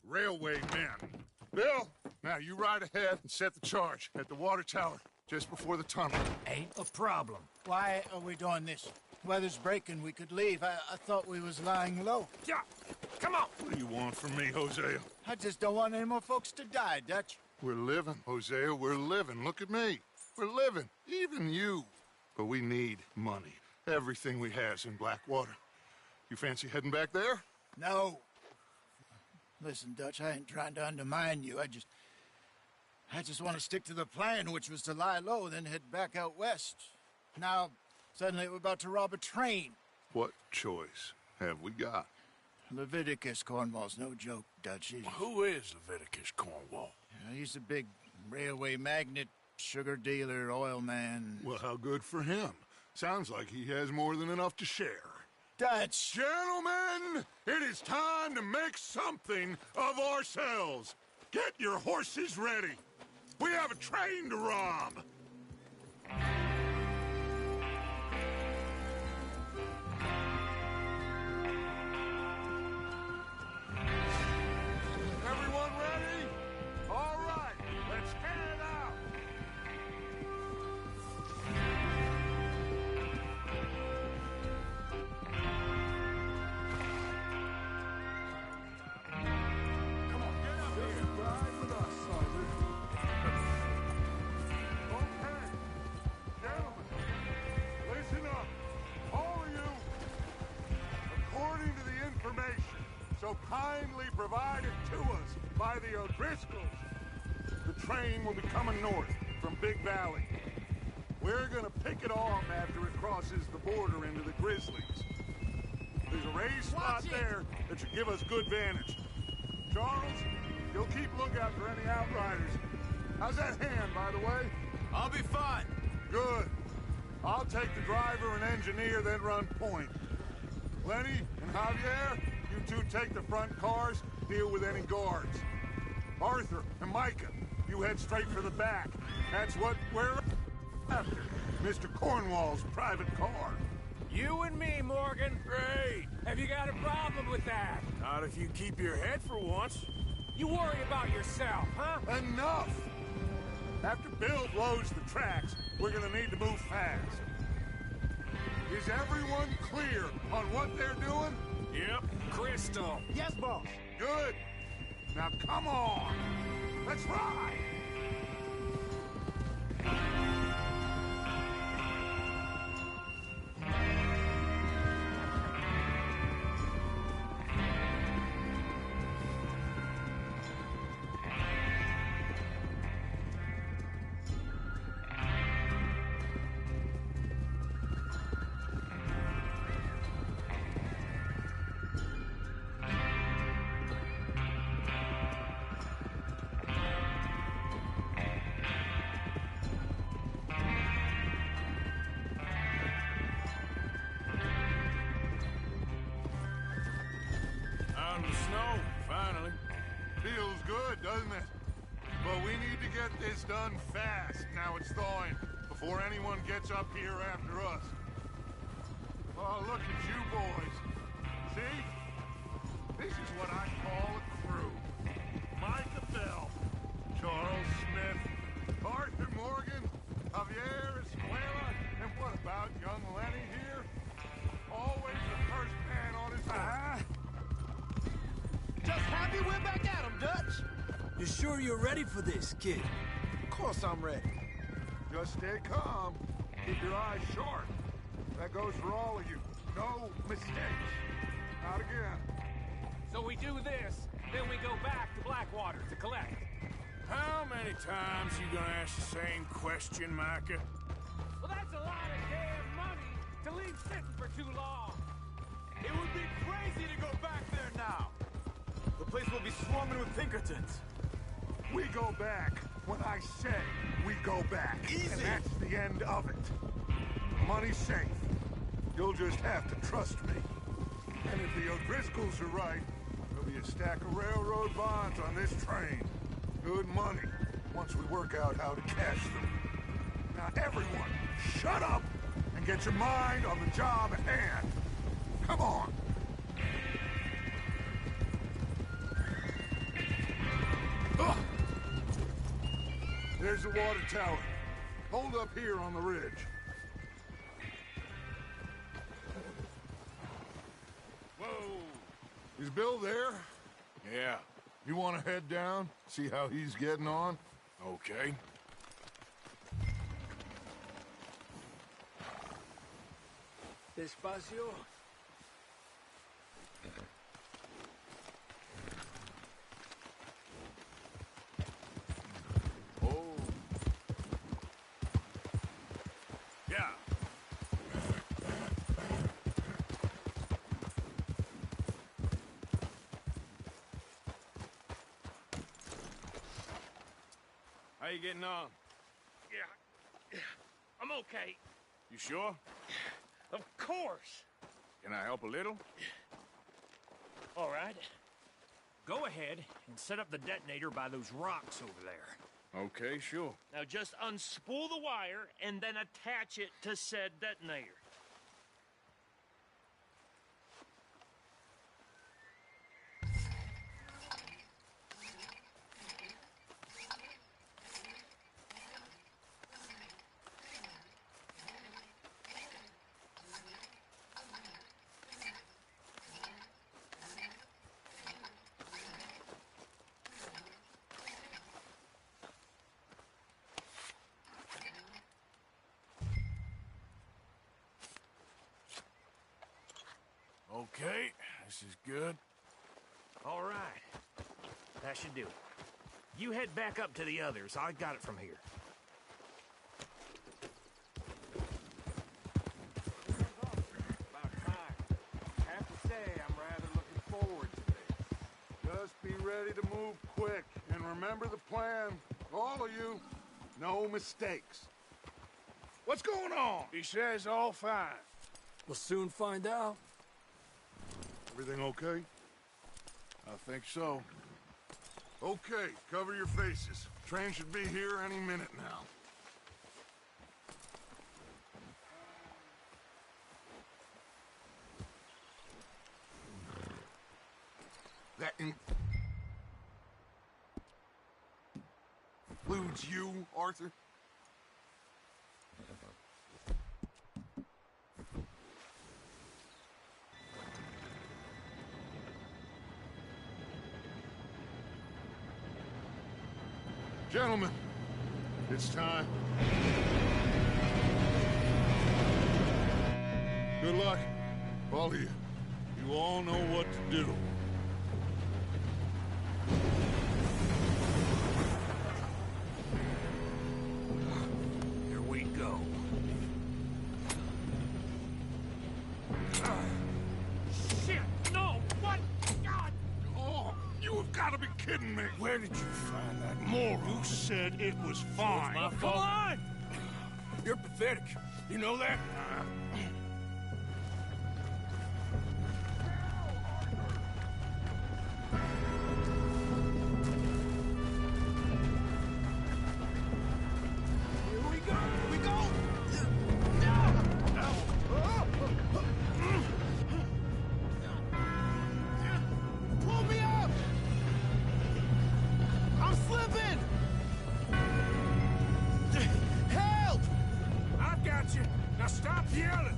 railway men. Bill, now you ride ahead and set the charge at the water tower just before the tunnel. Ain't a problem. Why are we doing this? Weather's breaking. We could leave. I thought we was lying low. Yeah, come on. What do you want from me, Hosea? I just don't want any more folks to die, Dutch. We're living, Hosea. We're living. Look at me. We're living. Even you. But we need money. Everything we has in Blackwater. You fancy heading back there? No. Listen, Dutch, I ain't trying to undermine you. I just want to stick to the plan, which was to lie low, then head back out west. Now, suddenly we're about to rob a train. What choice have we got? Leviticus Cornwall's no joke, Dutch. Who is Leviticus Cornwall? He's a big railway magnate, sugar dealer, oil man. Well, how good for him. Sounds like he has more than enough to share. Dutch! Gentlemen, it is time to make something of ourselves. Get your horses ready. We have a train to rob. Everyone ready? All right, let's head out. Come on, get up here. Ride with us, Sergeant. Okay. Gentlemen, listen up. All of you. According to the information so kindly provided to us by the O'Driscolls, the train will be coming north from Big Valley. We're gonna pick it off after it crosses the border into the Grizzlies. There's a raised spot there that should give us good vantage. Charles, you'll keep lookout for any outriders. How's that hand, by the way? I'll be fine. Good. I'll take the driver and engineer, then run point. Lenny and Javier, you two take the front cars, deal with any guards. Arthur and Micah, you head straight for the back. That's what we're after. Mr. Cornwall's private car. You and me, Morgan. Great. Have you got a problem with that? Not if you keep your head for once. You worry about yourself, huh? Enough! After Bill blows the tracks, we're gonna need to move fast. Is everyone clear on what they're doing? Yep. Crystal. Yes, boss. Good. Now come on. Let's ride. Out in the snow, finally. Feels good, doesn't it? But we need to get this done fast, now it's thawing, before anyone gets up here after us. Oh, look at you boys. See? This is what I call a crew. Micah Bell, Charles Smith, Arthur Morgan, Javier Escuela, and what about young Lenny here? Always the first man on his own. Just happy we're back at 'em, Dutch. You sure you're ready for this, kid? Of course I'm ready. Just stay calm. Keep your eyes sharp. That goes for all of you. No mistakes. Not again. So we do this, then we go back to Blackwater to collect. How many times you gonna ask the same question, Micah? Well, that's a lot of damn money to leave sitting for too long. It would be crazy to go back there now. The place will be swarming with Pinkertons. We go back when I say we go back. Easy. And that's the end of it. Money's safe. You'll just have to trust me. And if the O'Driscolls are right, there'll be a stack of railroad bonds on this train. Good money. once we work out how to cash them. Now, everyone, shut up and get your mind on the job at hand. Come on. Ugh. There's the water tower. Hold up here on the ridge. Whoa! Is Bill there? Yeah. You want to head down, see how he's getting on? Okay. Despacio. Oh. Yeah. How you getting on? Yeah, I'm okay. You sure? Of course. Can I help a little? All right. Go ahead and set up the detonator by those rocks over there. Okay, sure. Now just unspool the wire and then attach it to said detonator. Okay, this is good. All right. That should do it. You head back up to the others. I got it from here. About time. I have to say, I'm rather looking forward to this. Just be ready to move quick, and remember the plan. All of you, no mistakes. What's going on? He says all fine. We'll soon find out. Everything okay? I think so. Okay, cover your faces. Train should be here any minute now. That includes you, Arthur? Gentlemen, it's time. Good luck, all of you. You all know what to do. Here we go. Shit! No! What? God! Oh, you have got to be kidding me. Where did you find that moron? You said it was fine. My fault. Come on! You're pathetic. You know that? Here we go! Here we go! Pull me up! I'm slipping! Help! I've got you. Now stop yelling.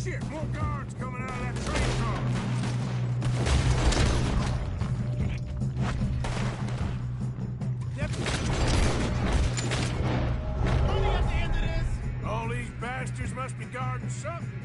Shit, more guards coming out of that train car. Money at the end of this! All these bastards must be guarding something.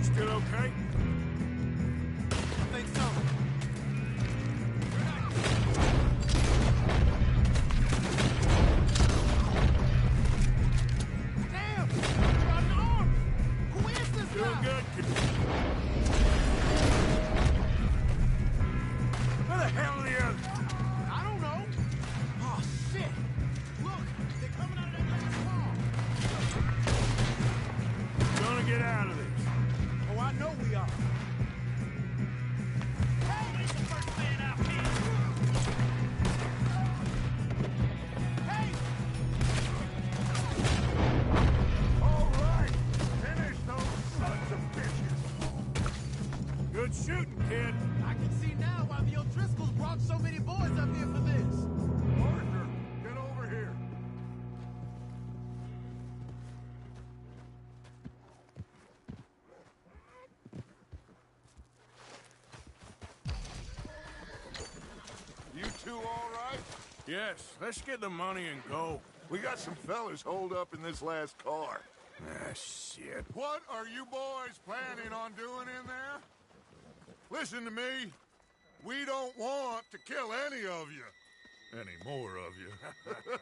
Still okay? I think so. Damn! You're out of arms! Who is this Still guy? good. Where the hell are the others? I don't know. Oh, shit! Look! They're coming out of that last car! Gonna get out of this. Oh, I know we are. Hey! He's the first man out here! Hey! All right. Finish those sons of bitches. Good shooting, kid. I can see now why the O'Driscolls brought so many boys up here for this. Arthur, get over here. You two all right? Yes, let's get the money and go. We got some fellas holed up in this last car. Ah, shit. What are you boys planning on doing in there? Listen to me. We don't want to kill any of you. Any more of you.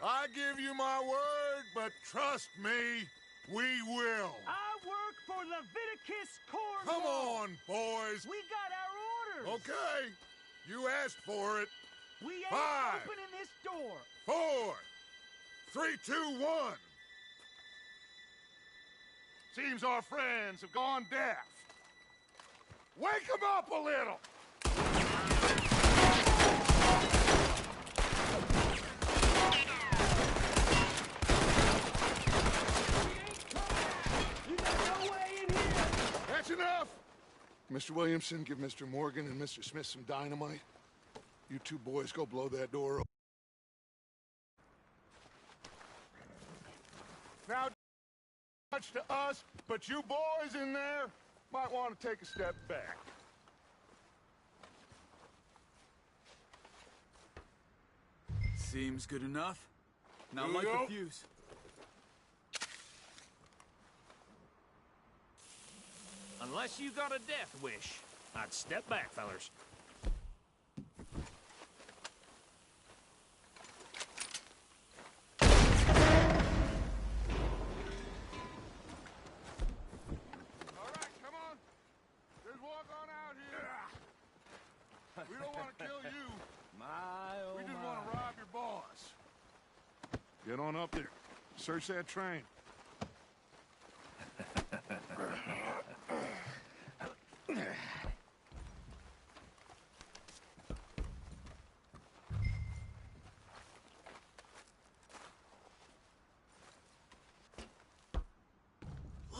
I give you my word, but trust me, we will. I work for Leviticus Corps. Come on, boys. We got our orders. Okay. You asked for it. We ain't 5, opening this door. 4, 3, 2, 1. Seems our friends have gone deaf. Wake them up a little. That's enough. Mr. Williamson, give Mr. Morgan and Mr. Smith some dynamite. You two boys go blow that door open. Now, much to us, but you boys in there might want to take a step back. Seems good enough. Now Here we light go. the fuse. Unless you got a death wish, I'd step back, fellers. All right, come on. Just walk on out here. We don't want to kill you. We just want to rob your boss. Get on up there. Search that train.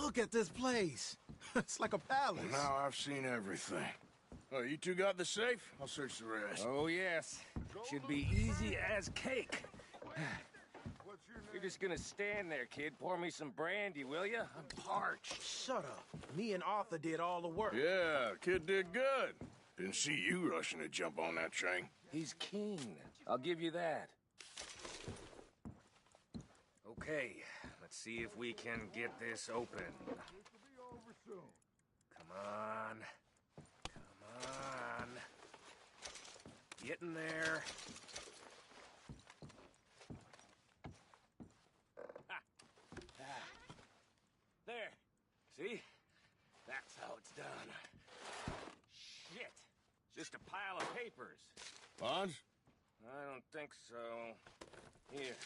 Look at this place. It's like a palace. Now I've seen everything. Oh, you two got the safe? I'll search the rest. Oh, yes. Should be easy as cake. You're just gonna stand there, kid. Pour me some brandy, will you? I'm parched. Shut up. Me and Arthur did all the work. Yeah, kid did good. Didn't see you rushing to jump on that train. He's keen. I'll give you that. Okay, let's see if we can get this open. Come on. Come on. Get in there. There. See? That's how it's done. Shit. Just a pile of papers. Bonds? I don't think so. Here,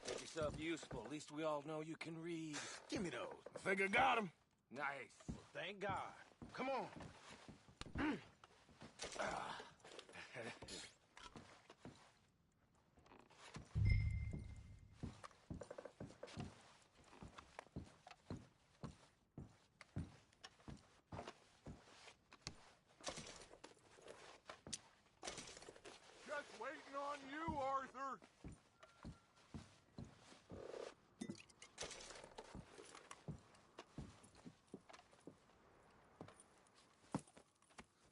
make yourself useful. At least we all know you can read. Give me those. I think I got him. Nice. Thank God. Come on. on you, Arthur!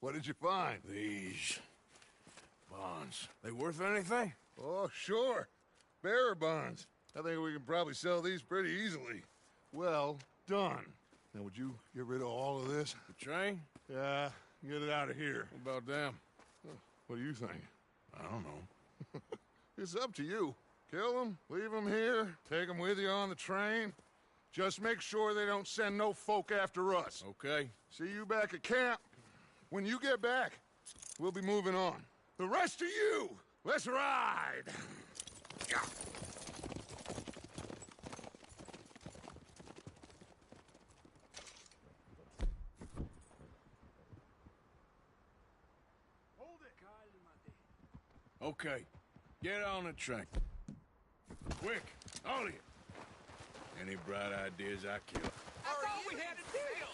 What did you find? These bonds. They worth anything? Oh, sure. Bearer bonds. I think we can probably sell these pretty easily. Well done. Now, would you get rid of all of this? The train? Yeah, get it out of here. What about them? What do you think? I don't know. It's up to you. Kill them, leave them here, take them with you on the train. Just make sure they don't send no folk after us. Okay. See you back at camp. When you get back, we'll be moving on. The rest of you, let's ride! Okay. Get on the train. Quick, all of you. Any bright ideas, I kill. I thought we had a deal!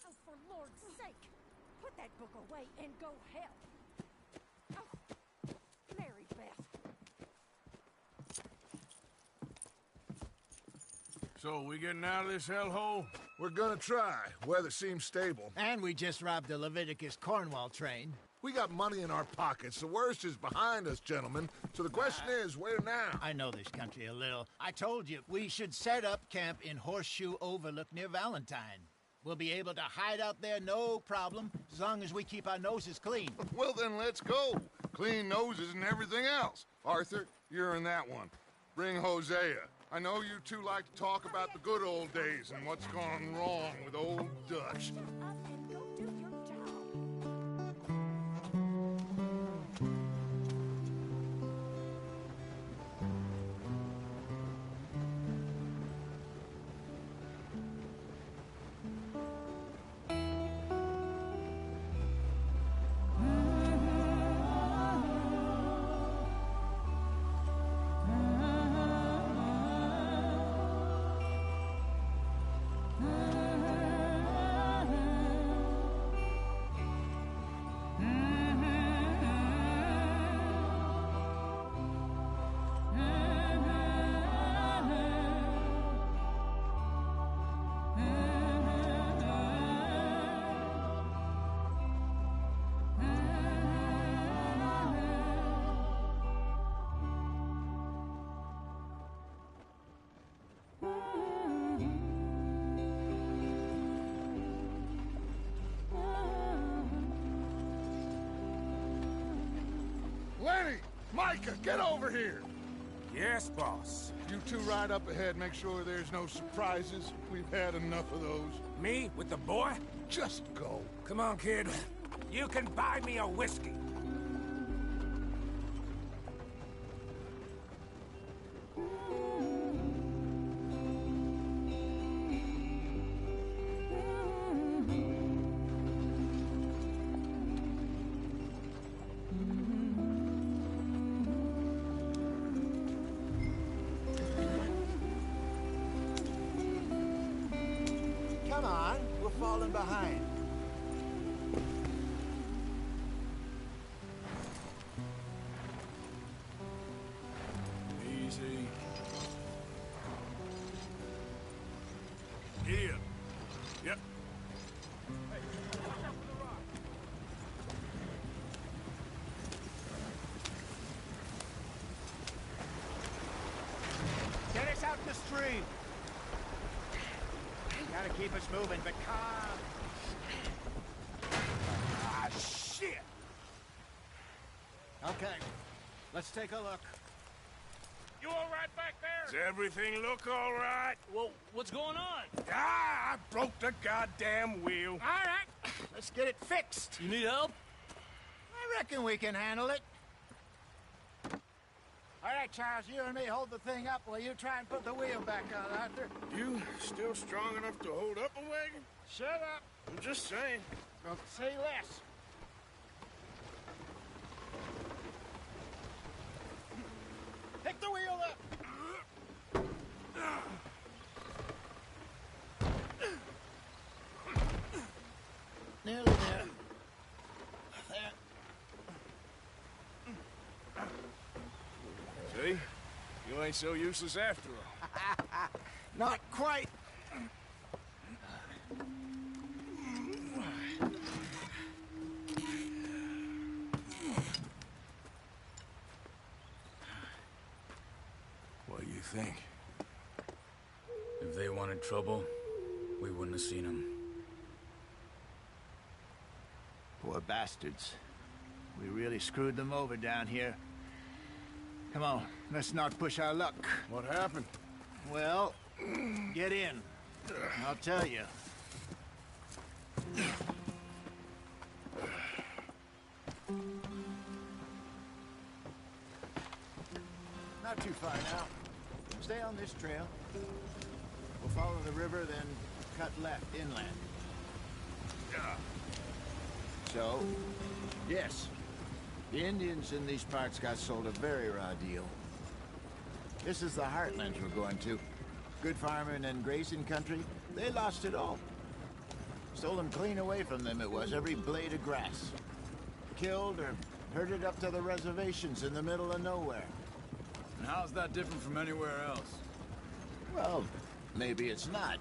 Oh, for Lord's sake! Put that book away and go help! Oh, Mary Beth. So, we getting out of this hellhole? We're gonna try. Weather seems stable. And we just robbed the Leviticus Cornwall train. We got money in our pockets. The worst is behind us, gentlemen. So the question is, where now? I know this country a little. I told you, we should set up camp in Horseshoe Overlook near Valentine. We'll be able to hide out there, no problem, as long as we keep our noses clean. Well, then let's go. Clean noses and everything else. Arthur, you're in that one. Bring Hosea. I know you two like to talk about the good old days and what's gone wrong with old Dutch. Lenny! Micah, get over here! Yes, boss. You two ride up ahead, make sure there's no surprises. We've had enough of those. Me with the boy? Just go. Come on, kid. You can buy me a whiskey. Come falling behind. Easy. Giddy up. Yep. Get us out in the stream. Gotta keep us moving, but calm. Ah, shit! Okay, let's take a look. You all right back there? Does everything look all right? Well, what's going on? Ah, I broke the goddamn wheel. All right, let's get it fixed. You need help? I reckon we can handle it. All right, Charles, you and me hold the thing up while you try and put the wheel back on, Arthur. You still strong enough to hold up a wagon? Shut up. I'm just saying. Don't say less. Pick the wheel up. Nearly there. See? You ain't so useless after all. Not quite. What do you think? If they wanted trouble, we wouldn't have seen them. Poor bastards. We really screwed them over down here. Come on, let's not push our luck. What happened? Well, get in. I'll tell you. Not too far now. Stay on this trail. We'll follow the river, then cut left inland. So, yes, the Indians in these parts got sold a very raw deal. This is the heartlands we're going to. Good farming and grazing country, they lost it all. Stolen clean away from them it was, every blade of grass. Killed or herded up to the reservations in the middle of nowhere. And how's that different from anywhere else? Well, maybe it's not.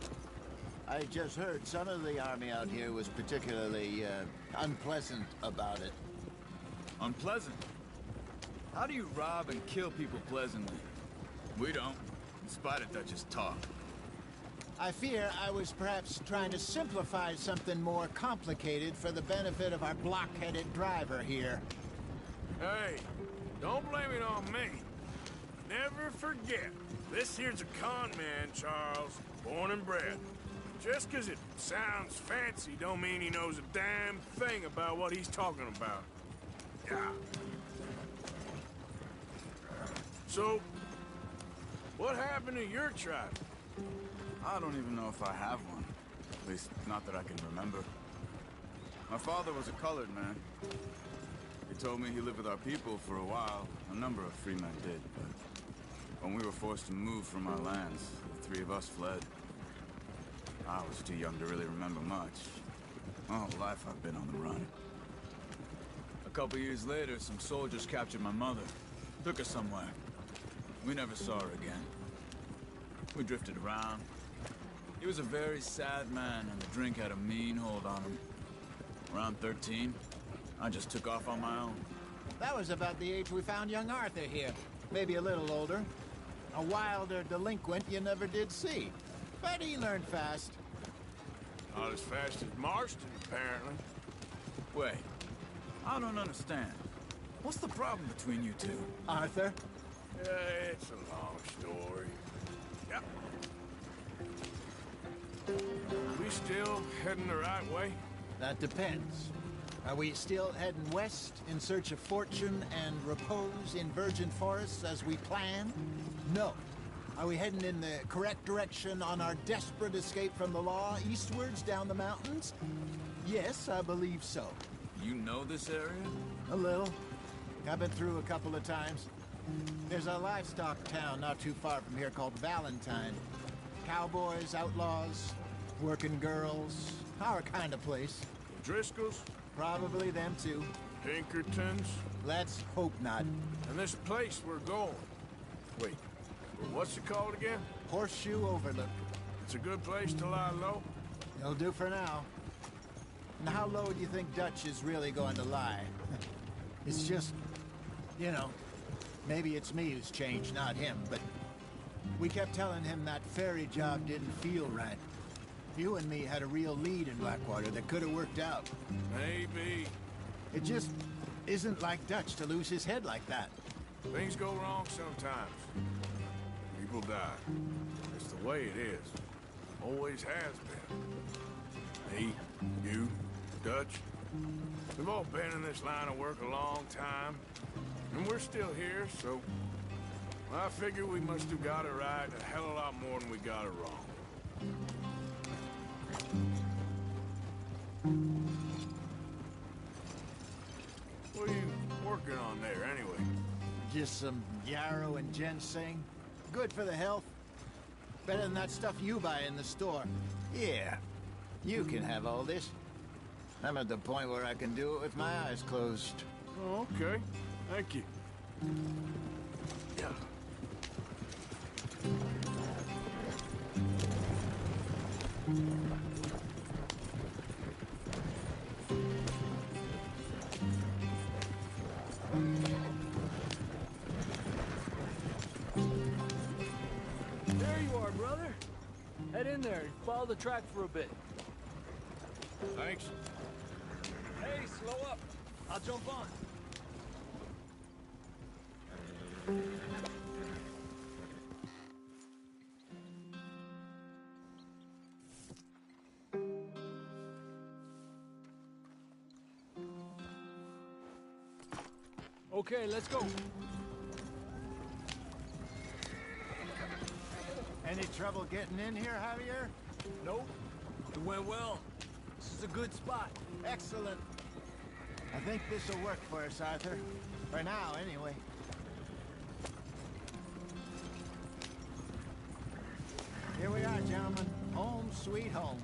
I just heard some of the army out here was particularly, unpleasant about it. Unpleasant? How do you rob and kill people pleasantly? We don't, in spite of Dutch's talk. I fear I was perhaps trying to simplify something more complicated for the benefit of our block-headed driver here. Hey, don't blame it on me. Never forget, this here's a con man, Charles, born and bred. Just 'cause it sounds fancy don't mean he knows a damn thing about what he's talking about. Yeah. So, what happened to your tribe? I don't even know if I have one. At least, not that I can remember. My father was a colored man. He told me he lived with our people for a while. A number of free men did, but when we were forced to move from our lands, the three of us fled. I was too young to really remember much. My whole life I've been on the run. A couple years later, some soldiers captured my mother. Took her somewhere. We never saw her again. We drifted around. He was a very sad man, and the drink had a mean hold on him. Around 13, I just took off on my own. That was about the age we found young Arthur here. Maybe a little older. A wilder delinquent you never did see. But he learned fast. Not as fast as Marston, apparently. Wait, I don't understand. What's the problem between you two? Arthur? It's a long story. Yep. We still heading the right way? That depends. Are we still heading west in search of fortune and repose in virgin forests as we planned? No. Are we heading in the correct direction on our desperate escape from the law eastwards down the mountains? Yes, I believe so. You know this area? A little. I've been through a couple of times. There's a livestock town not too far from here called Valentine. Cowboys, outlaws, Working girls, our kind of place. Driscolls? Probably them too. Pinkertons? Let's hope not. And this place we're going. Wait, what's it called again? Horseshoe Overlook. It's a good place to lie low? It'll do for now. And how low do you think Dutch is really going to lie? It's just, you know, maybe it's me who's changed, not him, but we kept telling him that ferry job didn't feel right. You and me had a real lead in Blackwater that could have worked out. Maybe. It just isn't like Dutch to lose his head like that. Things go wrong sometimes. People die. It's the way it is. Always has been. Me, you, Dutch. We've all been in this line of work a long time. And we're still here, so I figure we must have got it right a hell of a lot more than we got it wrong. What are you working on there, anyway? Just some yarrow and ginseng. Good for the health. Better than that stuff you buy in the store. Yeah, you can have all this. I'm at the point where I can do it with my eyes closed. Oh, okay. Thank you. Yeah. There you are, brother. Head in there and follow the track for a bit. Thanks. Hey, slow up. I'll jump on. Okay, let's go. Any trouble getting in here, Javier? Nope. It went well. This is a good spot. Excellent. I think this'll work for us, Arthur. For now, anyway. Here we are, gentlemen. Home sweet home.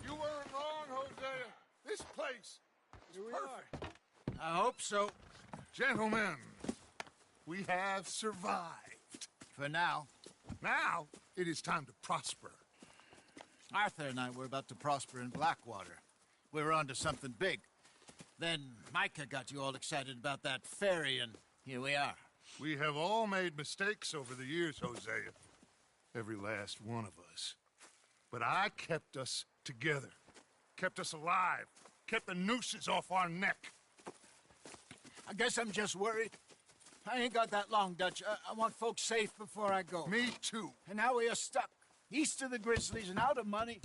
You weren't wrong, Hosea. This place is perfect. I hope so. Gentlemen, we have survived. For now. Now, it is time to prosper. Arthur and I were about to prosper in Blackwater. We were onto something big. Then Micah got you all excited about that ferry, and here we are. We have all made mistakes over the years, Hosea. Every last one of us. But I kept us together. Kept us alive. Kept the nooses off our neck. I guess I'm just worried. I ain't got that long, Dutch. I want folks safe before I go. Me too. And now we are stuck. East of the Grizzlies and out of money.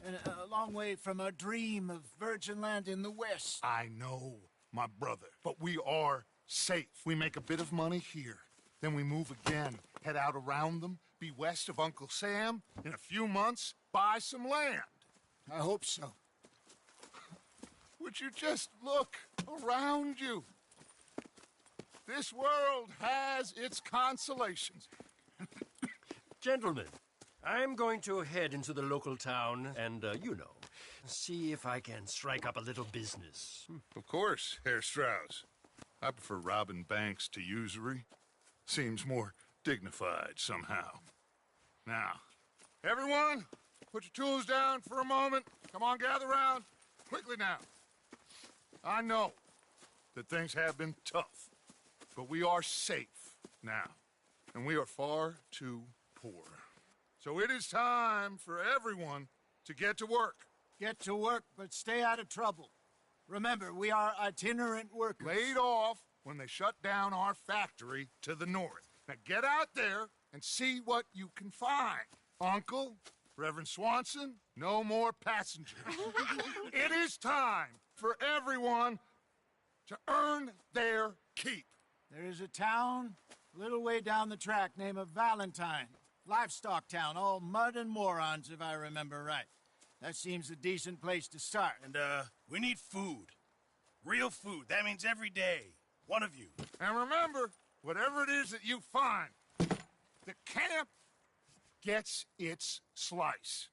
And a long way from our dream of virgin land in the west. I know, my brother. But we are safe. We make a bit of money here. Then we move again. Head out around them. Be west of Uncle Sam. In a few months, buy some land. I hope so. Would you just look around you? This world has its consolations. Gentlemen, I'm going to head into the local town and, you know, see if I can strike up a little business. Of course, Herr Strauss. I prefer robbing banks to usury. Seems more dignified somehow. Now, everyone, put your tools down for a moment. Come on, gather round. Quickly now. I know that things have been tough, but we are safe now, and we are far too poor. So it is time for everyone to get to work. Get to work, but stay out of trouble. Remember, we are itinerant workers. Laid off when they shut down our factory to the north. Now get out there and see what you can find. Uncle, Reverend Swanson, no more passengers. It is time for everyone to earn their keep. There is a town a little way down the track named Valentine. Livestock town, all mud and morons, if I remember right. That seems a decent place to start. And, we need food. Real food. That means every day. One of you. And remember, whatever it is that you find, the camp gets its slice.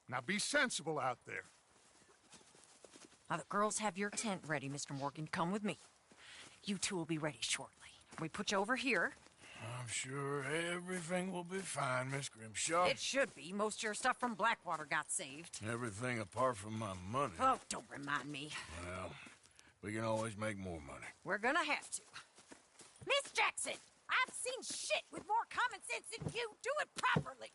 Now be sensible out there. Now, the girls have your tent ready, Mr. Morgan. Come with me. You two will be ready shortly. We put you over here. I'm sure everything will be fine, Miss Grimshaw. It should be. Most of your stuff from Blackwater got saved. Everything apart from my money. Oh, don't remind me. Well, we can always make more money. We're gonna have to. Miss Jackson, I've seen shit with more common sense than you. Do it properly.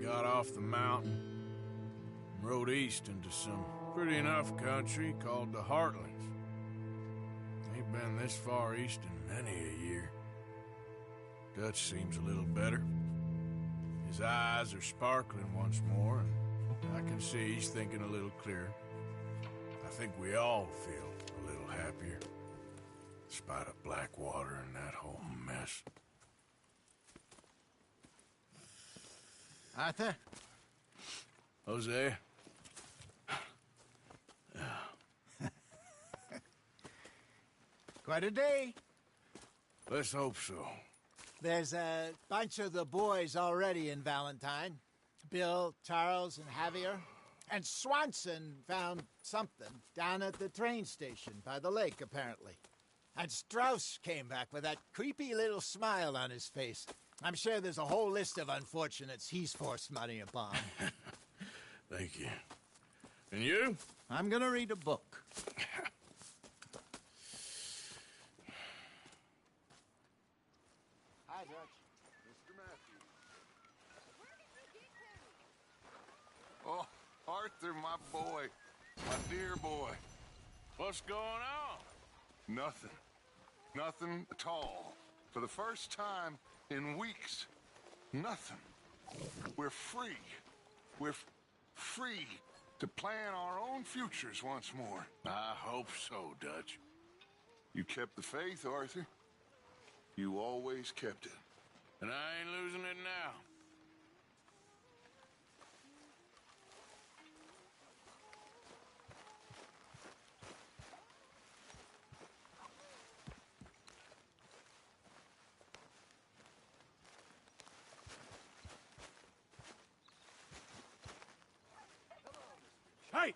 Got off the mountain and rode east into some pretty enough country called the Heartlands. Ain't been this far east in many a year. Dutch seems a little better. His eyes are sparkling once more, and I can see he's thinking a little clearer. I think we all feel a little happier, in spite of Blackwater and that whole mess. Arthur? Jose? Quite a day. Let's hope so. There's a bunch of the boys already in Valentine. Bill, Charles, and Javier. And Swanson found something down at the train station by the lake, apparently. And Strauss came back with that creepy little smile on his face. I'm sure there's a whole list of unfortunates he's forced money upon. Thank you. And you? I'm gonna read a book. Hi, Dutch. Mr. Matthews. Oh, Arthur, my boy. My dear boy. What's going on? Nothing. Nothing at all. For the first time in weeks. Nothing. We're free. We're free to plan our own futures once more. I hope so, Dutch. You kept the faith, Arthur. You always kept it. And I ain't losing it now. Hey!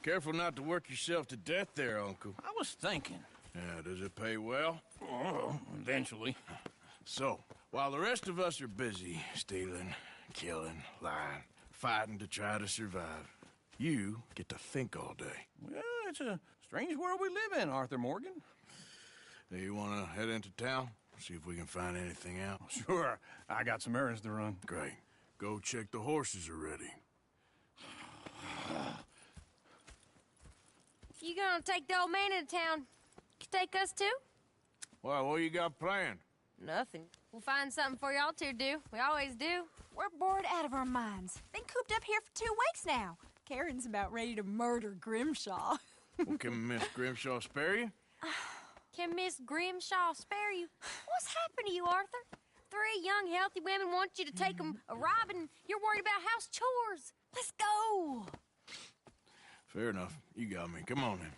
Careful not to work yourself to death there, Uncle. I was thinking. Yeah, does it pay well? Oh, eventually. So, while the rest of us are busy stealing, killing, lying, fighting to try to survive, you get to think all day. Well, it's a strange world we live in, Arthur Morgan. Hey, you want to head into town? See if we can find anything out? Sure. I got some errands to run. Great. Go check the horses are ready. You gonna take the old man into town? You take us too? Well, what you got planned? Nothing. We'll find something for y'all to do. We always do. We're bored out of our minds. Been cooped up here for 2 weeks now. Karen's about ready to murder Grimshaw. Well, can Miss Grimshaw spare you? Can Miss Grimshaw spare you? What's happened to you, Arthur? 3 young, healthy women want you to take them a robbing. You're worried about house chores. Let's go. Fair enough. You got me. Come on then.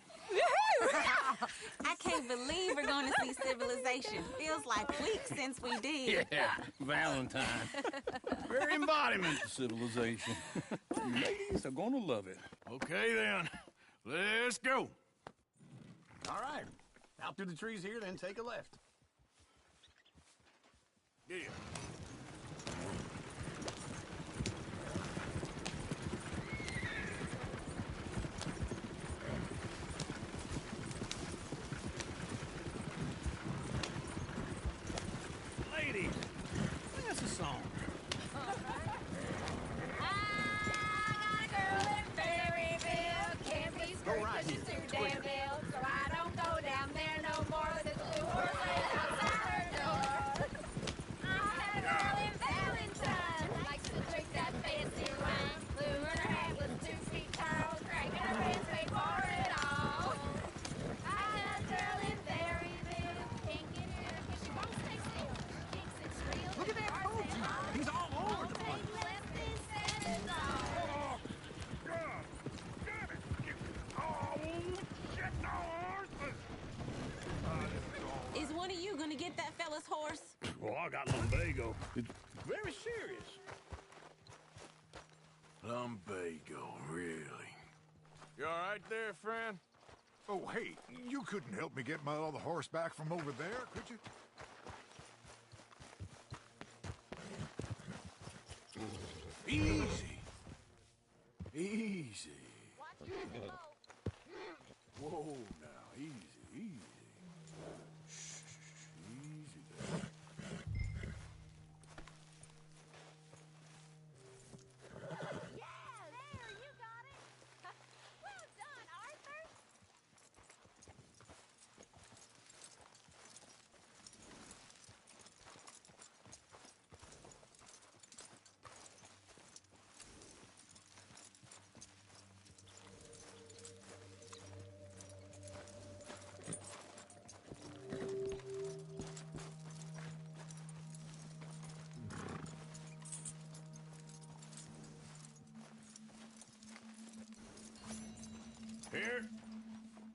I can't believe we're going to see civilization. Feels like weeks since we did. Yeah, Valentine. Very embodiment of civilization. Ladies are gonna love it. Okay then. Let's go. All right. Out through the trees here, then take a left. Yeah. Ladies, sing us a song. Go right here. Too damn ill, so I don't go down there no more. The blue horse lays outside her door. I got lumbago. It's very serious. Lumbago, really? You all right there, friend? Oh, hey, you couldn't help me get my other horse back from over there, could you? Easy. Easy. Whoa, now, easy, easy. Shh, easy there.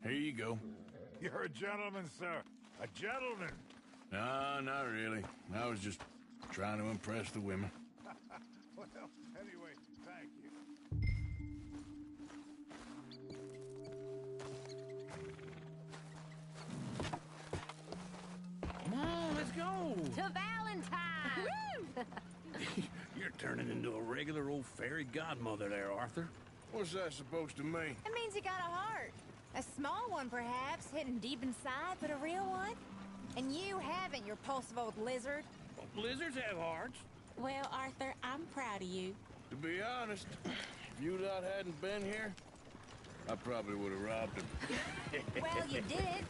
Here you go. You're a gentleman, sir. A gentleman. No, not really. I was just trying to impress the women. Well, anyway, thank you. Come on, let's go. To Valentine! You're turning into a regular old fairy godmother there, Arthur. What's that supposed to mean? It means you got a heart. A small one, perhaps, hidden deep inside, but a real one. And you haven't, you repulsive old lizard. Well, lizards have hearts. Well, Arthur, I'm proud of you. To be honest, if you lot hadn't been here, I probably would have robbed him. Well, you did.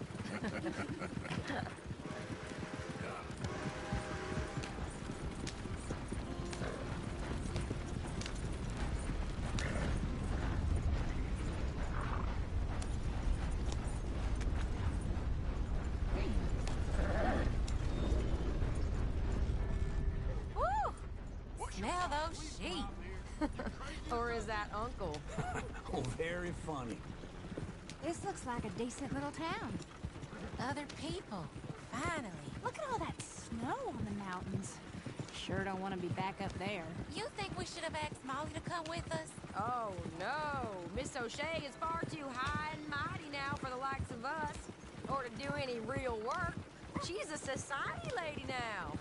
Smell those sheep. Or is that Uncle? Oh, very funny. This looks like a decent little town. Other people. Finally. Look at all that snow on the mountains. Sure don't want to be back up there. You think we should have asked Molly to come with us? Oh, no. Miss O'Shea is far too high and mighty now for the likes of us. Or to do any real work. She's a society lady now.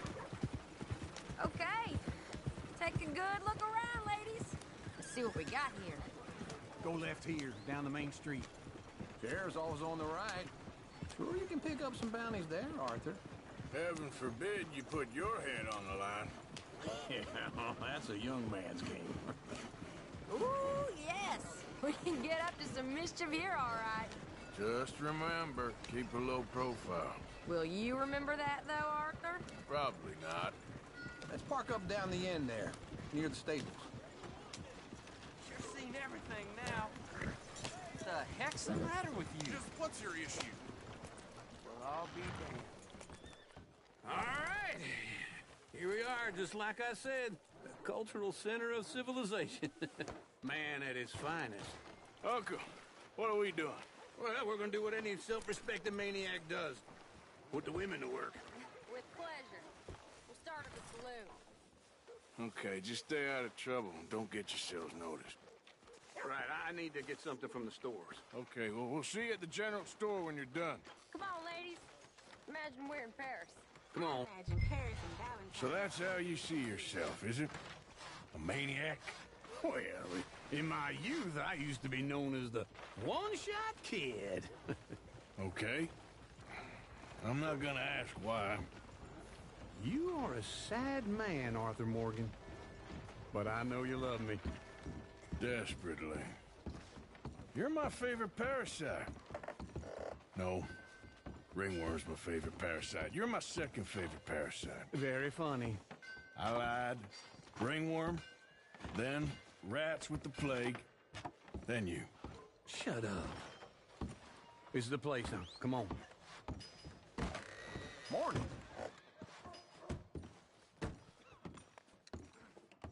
Okay. Take a good look around, ladies. Let's see what we got here. Go left here, down the main street. Sheriff's always on the right. Sure you can pick up some bounties there, Arthur. Heaven forbid you put your head on the line. Yeah, that's a young man's game. Ooh, yes. We can get up to some mischief here, all right. Just remember, keep a low profile. Will you remember that, though, Arthur? Probably not. Let's park up down the end there, near the stables. You've seen everything now. What the heck's the matter with you? Just what's your issue? Well, I'll be damned. All right. Here we are, just like I said. The cultural center of civilization. Man at his finest. Uncle, what are we doing? Well, we're gonna do what any self-respecting maniac does. Put the women to work. With pleasure. We'll start at the saloon. Okay, just stay out of trouble and don't get yourselves noticed. Right, I need to get something from the stores. Okay, well, we'll see you at the general store when you're done. Come on, ladies. Imagine we're in Paris. Come on. Imagine Paris and Valentine. So that's how you see yourself, is it? A maniac? Well, in my youth, I used to be known as the one-shot kid. Okay. I'm not gonna ask why. You are a sad man, Arthur Morgan. But I know you love me. Desperately. You're my favorite parasite. No. Ringworm's my favorite parasite. You're my second favorite parasite. Very funny. I lied. Ringworm, then rats with the plague, then you. Shut up. This is the place now. Come on. Morning.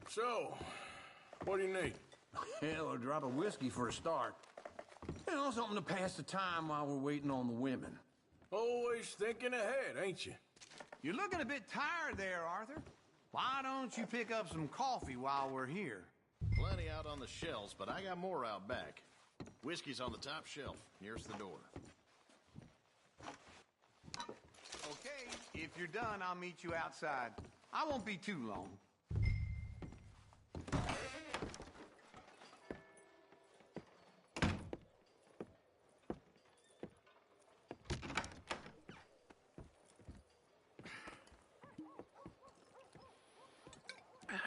So, what do you need? Hell, a drop of whiskey for a start. You know, something to pass the time while we're waiting on the women. Always thinking ahead, ain't you? You're looking a bit tired there, Arthur. Why don't you pick up some coffee while we're here? Plenty out on the shelves, but I got more out back. Whiskey's on the top shelf, nearest the door. Okay, if you're done, I'll meet you outside. I won't be too long.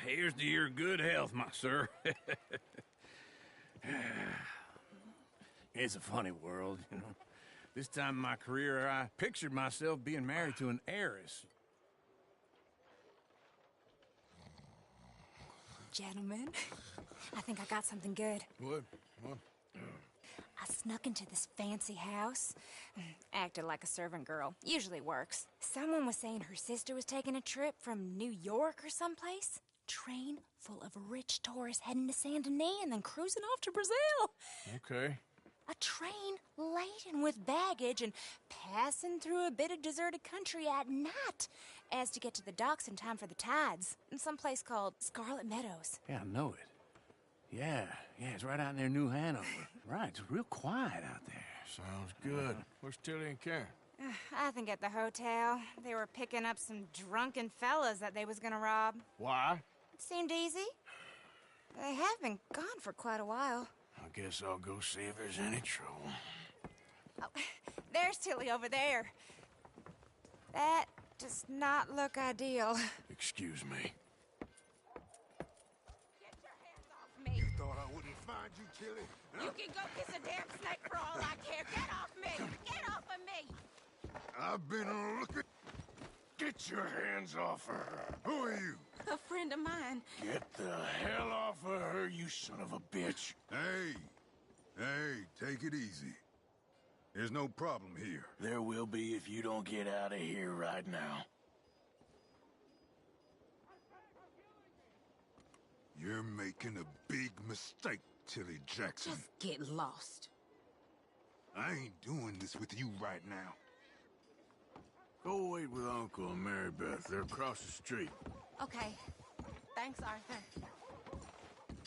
Here's to your good health, my sir. It's a funny world, you know. This time in my career, I pictured myself being married to an heiress. Gentlemen, I think I got something good. What? I snuck into this fancy house, acted like a servant girl. Usually works. Someone was saying her sister was taking a trip from New York or someplace. Train full of rich tourists heading to Saint Denis and then cruising off to Brazil. Okay. A train laden with baggage and passing through a bit of deserted country at night as to get to the docks in time for the tides in some place called Scarlet Meadows. Yeah, I know it. Yeah, it's right out near New Hanover. Right, it's real quiet out there. Sounds good. Where's Tilly and Karen? I think at the hotel. They were picking up some drunken fellas that they was gonna rob. Why? It seemed easy. They have been gone for quite a while. I guess I'll go see if there's any trouble. Oh, there's Tilly over there. That does not look ideal. Excuse me. Me. You thought I wouldn't find you, Tilly? You can go kiss a damn snake for all I care. Get off me! Get off of me! I've been looking. Get your hands off her. Who are you? A friend of mine. Get the hell off of her, you son of a bitch. Hey, take it easy. There's no problem here. There will be if you don't get out of here right now. You're making a big mistake, Tilly Jackson. Just get lost. I ain't doing this with you right now. Go wait with Uncle and Mary Beth. They're across the street. Okay. Thanks, Arthur.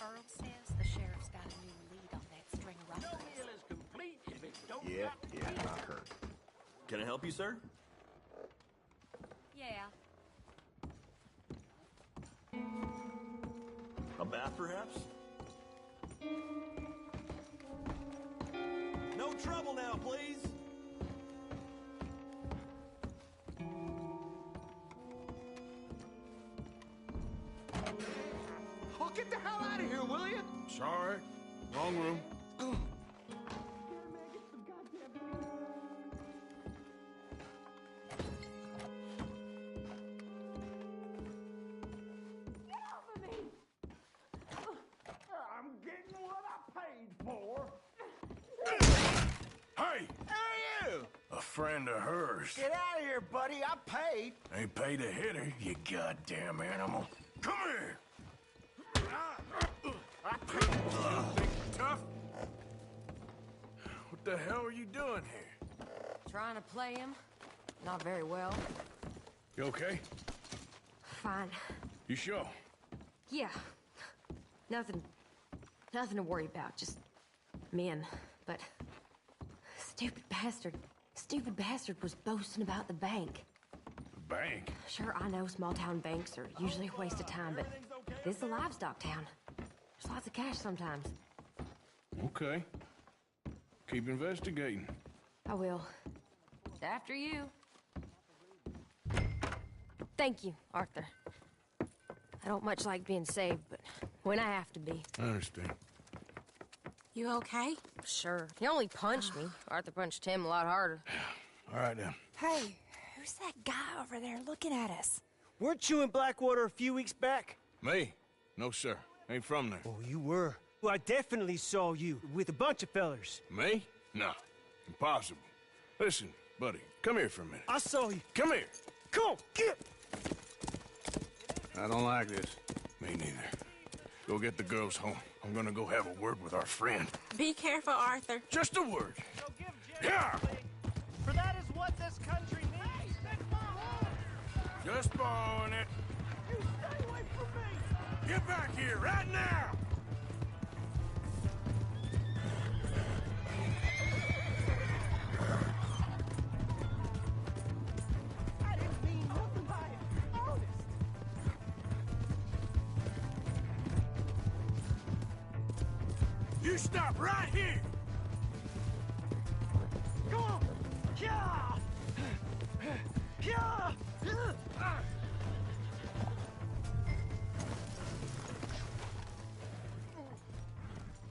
Earl says the sheriff's got a new lead on that string of No robbers. deal is complete if it don't Yeah, got I heard. Can I help you, sir? Yeah. A bath, perhaps? No trouble now, please. Oh, get the hell out of here, will you? Sorry. Wrong room. I'm getting what I paid for. Hey! Hey, you! A friend of hers. Get out of here, buddy. I paid. Ain't paid to hit her, you goddamn animal. Come here! I paid you, big tough. What the hell are you doing here? Trying to play him? Not very well. You okay? Fine. You sure? Yeah. Nothing to worry about. Just men. But stupid bastard was boasting about the bank. The bank? Sure, I know small town banks are usually a waste of time, but this is a livestock town. There's lots of cash sometimes. Okay. Keep investigating. I will. After you. Thank you, Arthur. I don't much like being saved, but when I have to be. I understand. You okay? Sure. He only punched me. Arthur punched him a lot harder. All right, then. Hey, who's that guy over there looking at us? Weren't you in Blackwater a few weeks back? Me? No, sir. Ain't from there. Oh, you were. Well, I definitely saw you with a bunch of fellers. Me? No. Impossible. Listen, buddy, come here for a minute. I saw you. Come here. Come on, get! I don't like this. Me neither. Go get the girls home. I'm gonna go have a word with our friend. Be careful, Arthur. Just a word. Yeah! For that is what this country needs. Just borrowing it. You stay away from me! Get back here, right now! I didn't mean nothing by it. Honest. You stop right here! Come on! Yeah! Yeah!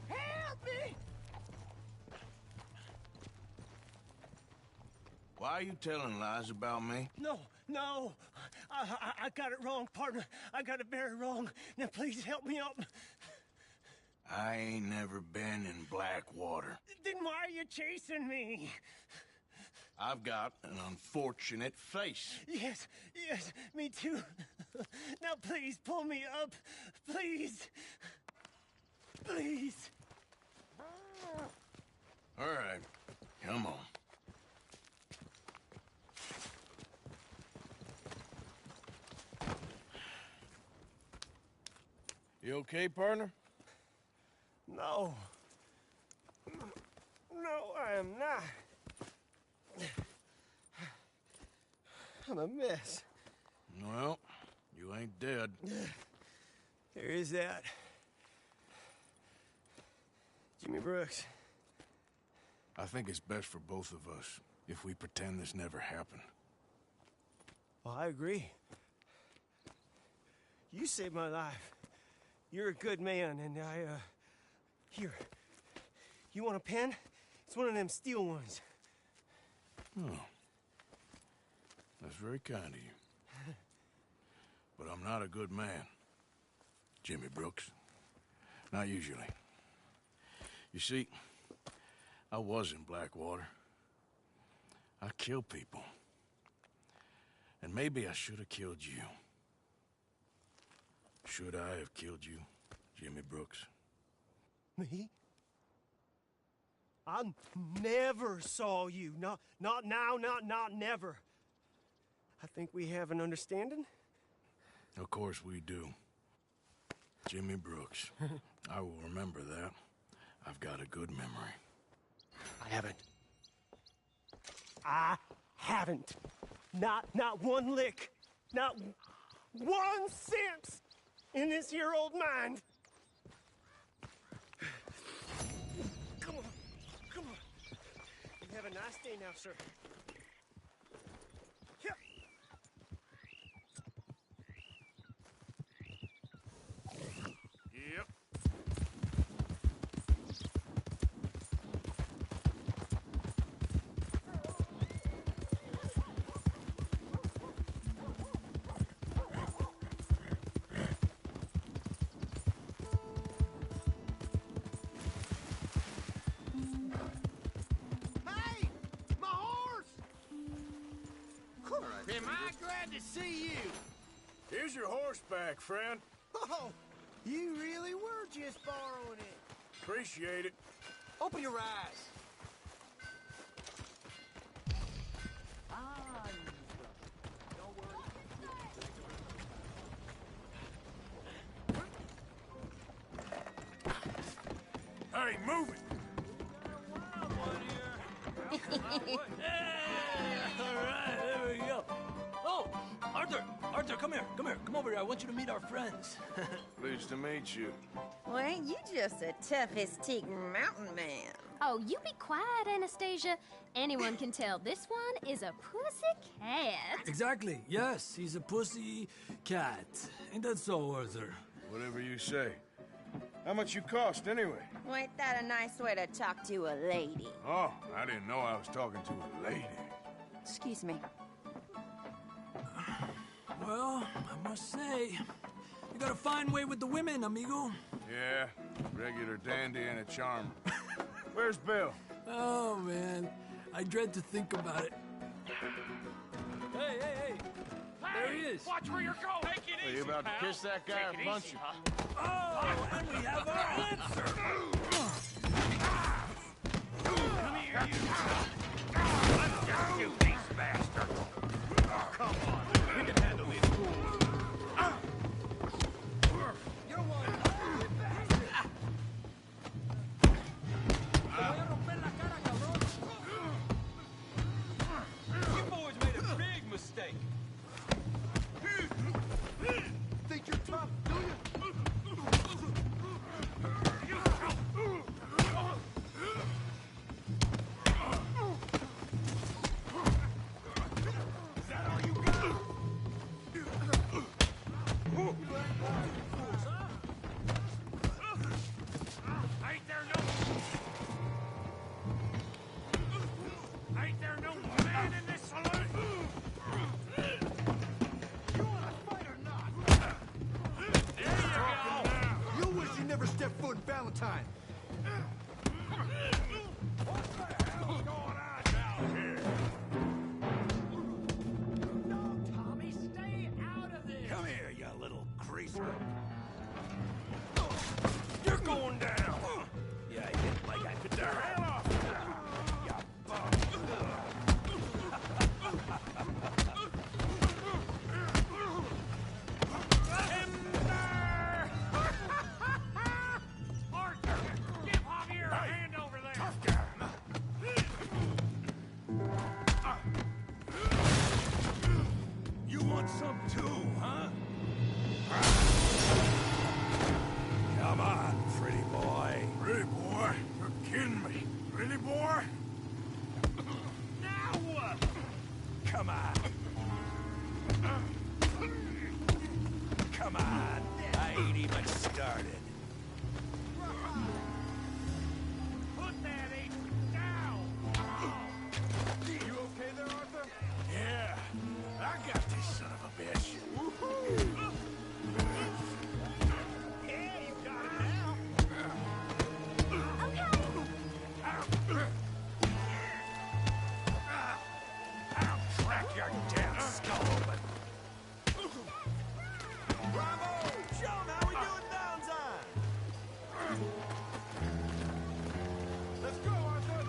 Help me! Why are you telling lies about me? No, no. I got it wrong, partner. I got it very wrong. Now please help me up. I ain't never been in Blackwater. Then why are you chasing me? I've got an unfortunate face. Yes, yes, me too. Now please pull me up. Please. Please. All right, come on. You okay, partner? No. No, I am not. I'm a mess. Well, you ain't dead. There is that. Jimmy Brooks. I think it's best for both of us if we pretend this never happened. Well, I agree. You saved my life. You're a good man, and here. You want a pen? It's one of them steel ones. Oh. That's very kind of you. But I'm not a good man, Jimmy Brooks. Not usually. You see, I was in Blackwater. I killed people. And maybe I should have killed you. Should I have killed you, Jimmy Brooks? Me? I never saw you. Not now, not never. I think we have an understanding. Of course we do. Jimmy Brooks. I will remember that. I've got a good memory. I haven't. Not one lick. Not 1 cent in this here old mind. Come on. You have a nice day now, sir. Here. Yep. Hey! My horse! Am I glad to see you? Here's your horse back, friend. Oh, you really were just borrowing it. Appreciate it. Open your eyes. Hey, move it! All right, there we go. Oh, Arthur, come here. Come over here. I want you to meet our friends. Pleased to meet you. Well, ain't you just a tough, hysteric mountain man? Oh, you be quiet, Anastasia. Anyone can tell this one is a pussy cat. Exactly. Yes, he's a pussy cat. Ain't that so, Arthur? Whatever you say. How much you cost, anyway? Well, ain't that a nice way to talk to a lady? Oh, I didn't know I was talking to a lady. Excuse me. Well, I must say, you got a fine way with the women, amigo. Yeah, regular dandy and a charmer. Where's Bill? Oh, man. I dread to think about it. Hey! There he is. Watch where you're going. Take it Are you about to kiss that guy or punch him? Oh, and we have our answer. Come here, you. Let's just shoot these bastards. Come on. We can handle these. and Valentine. What the hell's going on down here? No, Tommy, stay out of this! Come here, you little greaser. You're going down. Yeah, I hit like I could. Get the hell off! You bum. Arthur, give Javier a hand over there! Tough guy. You want some too, huh? Come on, pretty boy. Pretty boy, you're kidding me. Pretty boy? Now what? Come on. Come on. I ain't even started. Put that apron down! You okay there, Arthur? Yeah, I got this son of a bitch. Yeah, you got it now! I'll crack your damn skull open. Bravo! Show 'em how we do it downtime! Let's go, Arthur!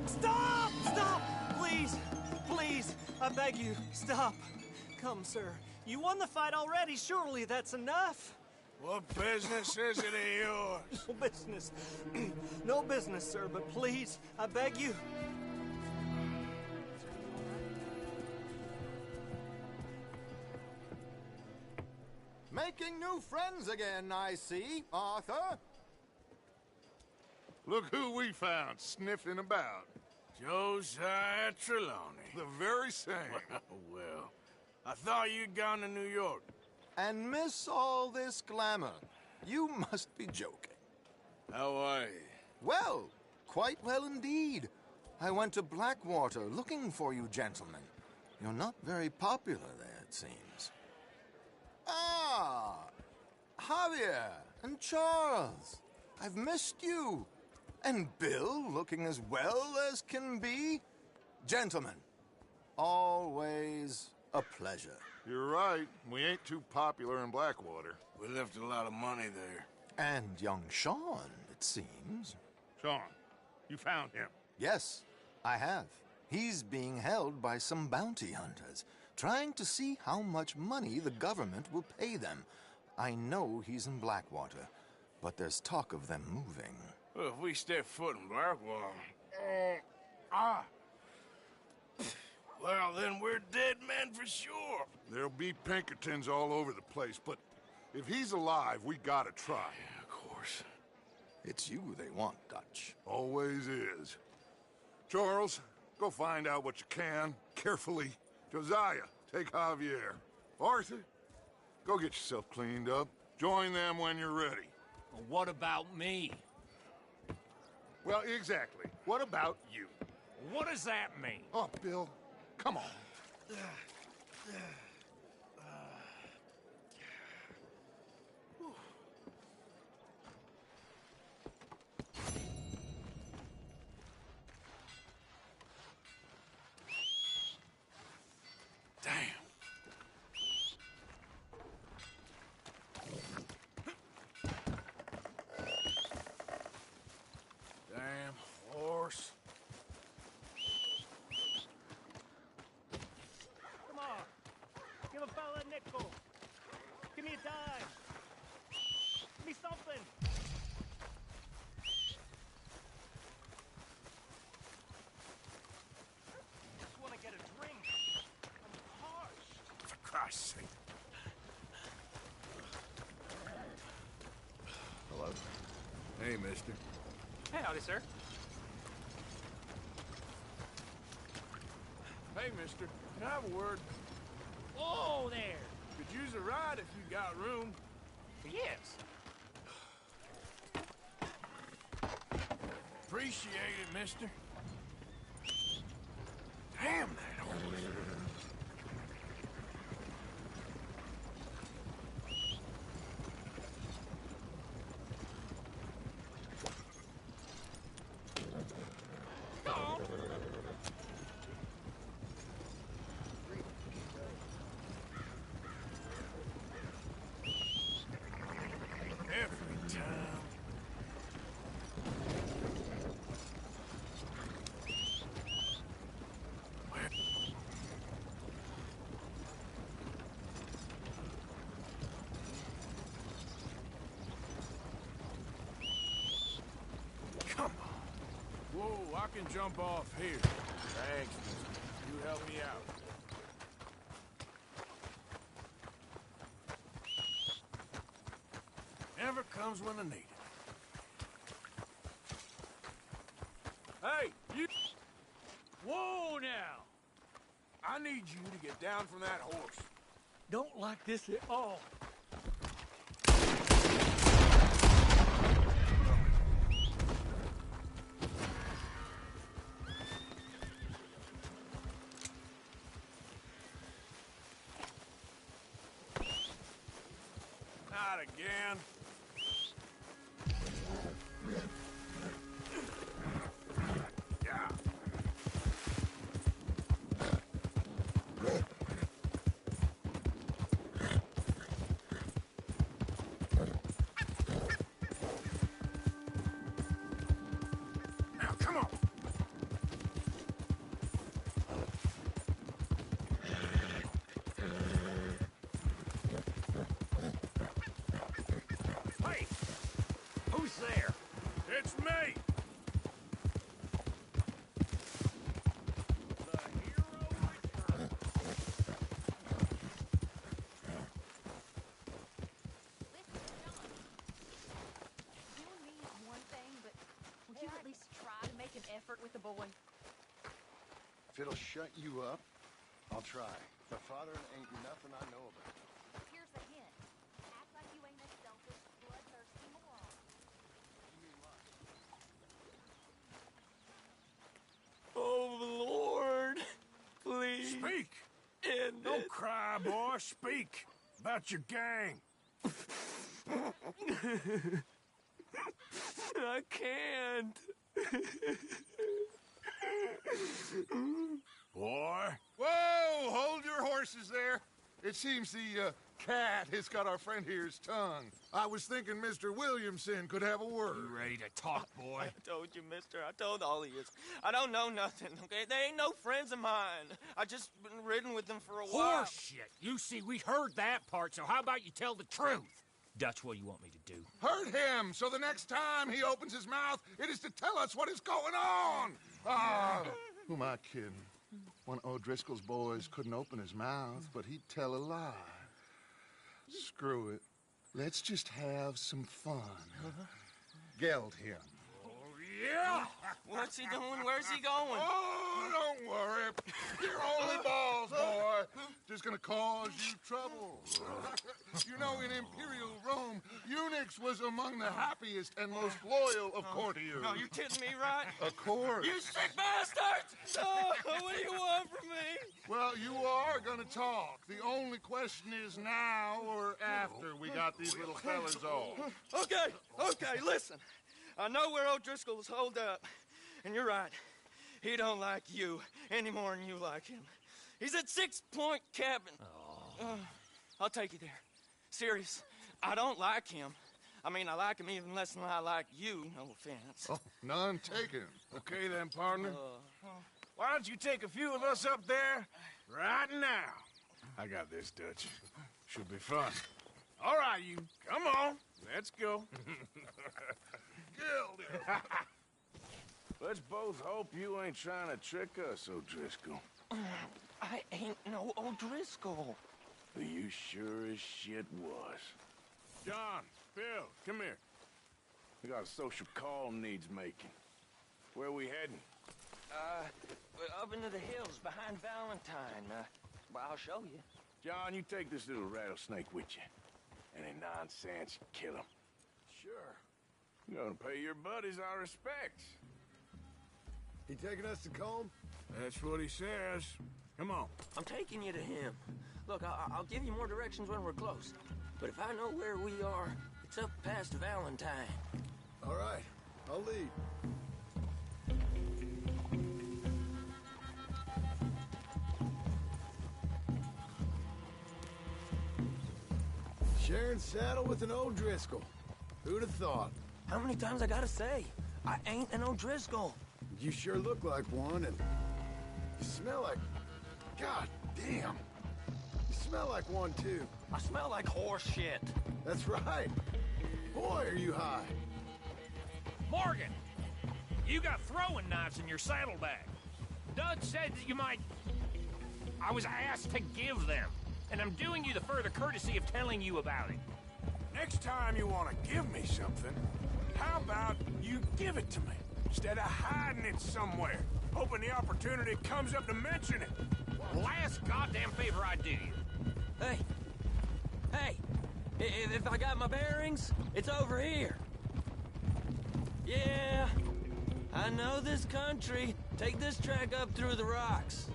Stop! Stop! Please! Please! I beg you, stop. Come, sir. You won the fight already. Surely that's enough. What business is it of yours? No business. No business, sir, but please, I beg you. Making new friends again, I see, Arthur. Look who we found sniffing about. Josiah Trelawney. The very same. Well, I thought you'd gone to New York. And miss all this glamour. You must be joking. How are you? Well, quite well indeed. I went to Blackwater looking for you gentlemen. You're not very popular there, it seems. Ah! Javier and Charles. I've missed you. And Bill looking as well as can be. Gentlemen, always a pleasure. You're right. We ain't too popular in Blackwater. We left a lot of money there. And young Sean, it seems. Sean, you found him. Yes, I have. He's being held by some bounty hunters, trying to see how much money the government will pay them. I know he's in Blackwater, but there's talk of them moving. Well, if we step foot in Blackwater... Well, then we're dead men for sure. There'll be Pinkertons all over the place, but if he's alive, we gotta try. Yeah, of course. It's you they want, Dutch. Always is. Charles, go find out what you can, carefully. Josiah, take Javier. Arthur, go get yourself cleaned up. Join them when you're ready. Well, what about me? Well, exactly. What about you? What does that mean? Oh, Bill, come on. Damn. Damn horse. Come on. Give a fella a nickel. Give me a dime. Give me something. Just want to get a drink. I'm parched. For Christ's sake. Hello? Hey, mister. Hey, howdy, sir. Hey, mister, can I have a word? Whoa there! Could use a ride if you got room. Yes. Appreciate it, mister. Damn that horse. Every time. Come on. Whoa, I can jump off here. Thanks. You help me out. Never comes when I need it. Hey, you... Whoa now! I need you to get down from that horse. Don't like this at all. Not again. Yeah. Now, come on. Hey! Who's there? It's me. Doing me is one thing, but will you at least try to make an effort with the boy? If it'll shut you up, I'll try. The father ain't nothing I know about. Here's a hint. Act like you ain't a selfish, bloodthirsty moron. Oh, Lord. Please. Speak. End Don't it. cry, boy. Speak about your gang. I can't. Boy. Whoa! Hold your horses there. It seems the cat has got our friend here's tongue. I was thinking Mr. Williamson could have a word. You ready to talk, boy? I told you, mister. I told all of you. I don't know nothing, okay? They ain't no friends of mine. I just been ridden with them for a while. Horse shit. You see, we heard that part, so how about you tell the truth? Dutch, what do you want me to do? Hurt him, so the next time he opens his mouth, it is to tell us what is going on. Ah, who am I kidding? One of O'Driscoll's boys couldn't open his mouth, but he'd tell a lie. Screw it. Let's just have some fun. Geld him. Yeah. What's he doing? Where's he going? Oh, don't worry. You're only balls, boy. Just gonna cause you trouble. You know, in Imperial Rome, eunuchs was among the happiest and most loyal of courtiers. No, you're kidding me, right? Of course. You sick bastards! Oh, what do you want from me? Well, you are gonna talk. The only question is now or after we got these little fellas off. Okay, listen. I know where O'Driscoll is holed up, and you're right. He don't like you any more than you like him. He's at 6 Point Cabin. I'll take you there. Serious, I don't like him. I mean, I like him even less than I like you, no offense. Oh, none taken. Okay then, partner. Why don't you take a few of us up there right now? I got this, Dutch. Should be fun. All right, you. Come on. Let's go. Let's both hope you ain't trying to trick us, O'Driscoll. I ain't no O'Driscoll. But you sure as shit was. John, Bill, come here. We got a social call needs making. Where are we heading? Up into the hills behind Valentine. Well, I'll show you. John, you take this little rattlesnake with you. Any nonsense, kill him. Sure. You're gonna pay your buddies our respects. He taking us to Combe? That's what he says. Come on. I'm taking you to him. Look, I'll give you more directions when we're close. But if I know where we are, it's up past Valentine. All right, I'll lead. Sharing saddle with an O'Driscoll. Who'd have thought? How many times I gotta say? I ain't an O'Driscoll. You sure look like one, and you smell like... God damn. You smell like one, too. I smell like horse shit. That's right. Boy, are you high. Morgan! You got throwing knives in your saddlebag. Dud said that you might... I was asked to give them, and I'm doing you the further courtesy of telling you about it. Next time you want to give me something, how about you give it to me, instead of hiding it somewhere, hoping the opportunity comes up to mention it? Last goddamn favor I do you. Hey, if I got my bearings, it's over here. Yeah, I know this country. Take this track up through the rocks.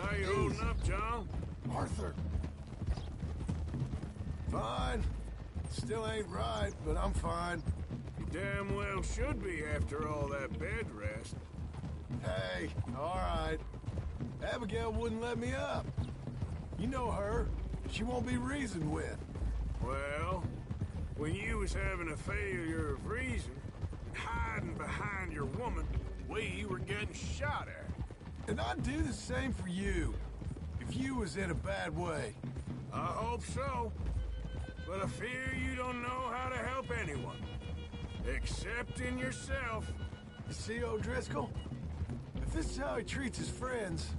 How you holding up, John? Arthur. Fine. Still ain't right, but I'm fine. You damn well should be after all that bed rest. Hey, all right. Abigail wouldn't let me up. You know her. She won't be reasoned with. Well, when you was having a failure of reason, hiding behind your woman, we were getting shot at. And I'd do the same for you, if you was in a bad way. I hope so. But I fear you don't know how to help anyone. Except in yourself. You see, O'Driscoll? If this is how he treats his friends,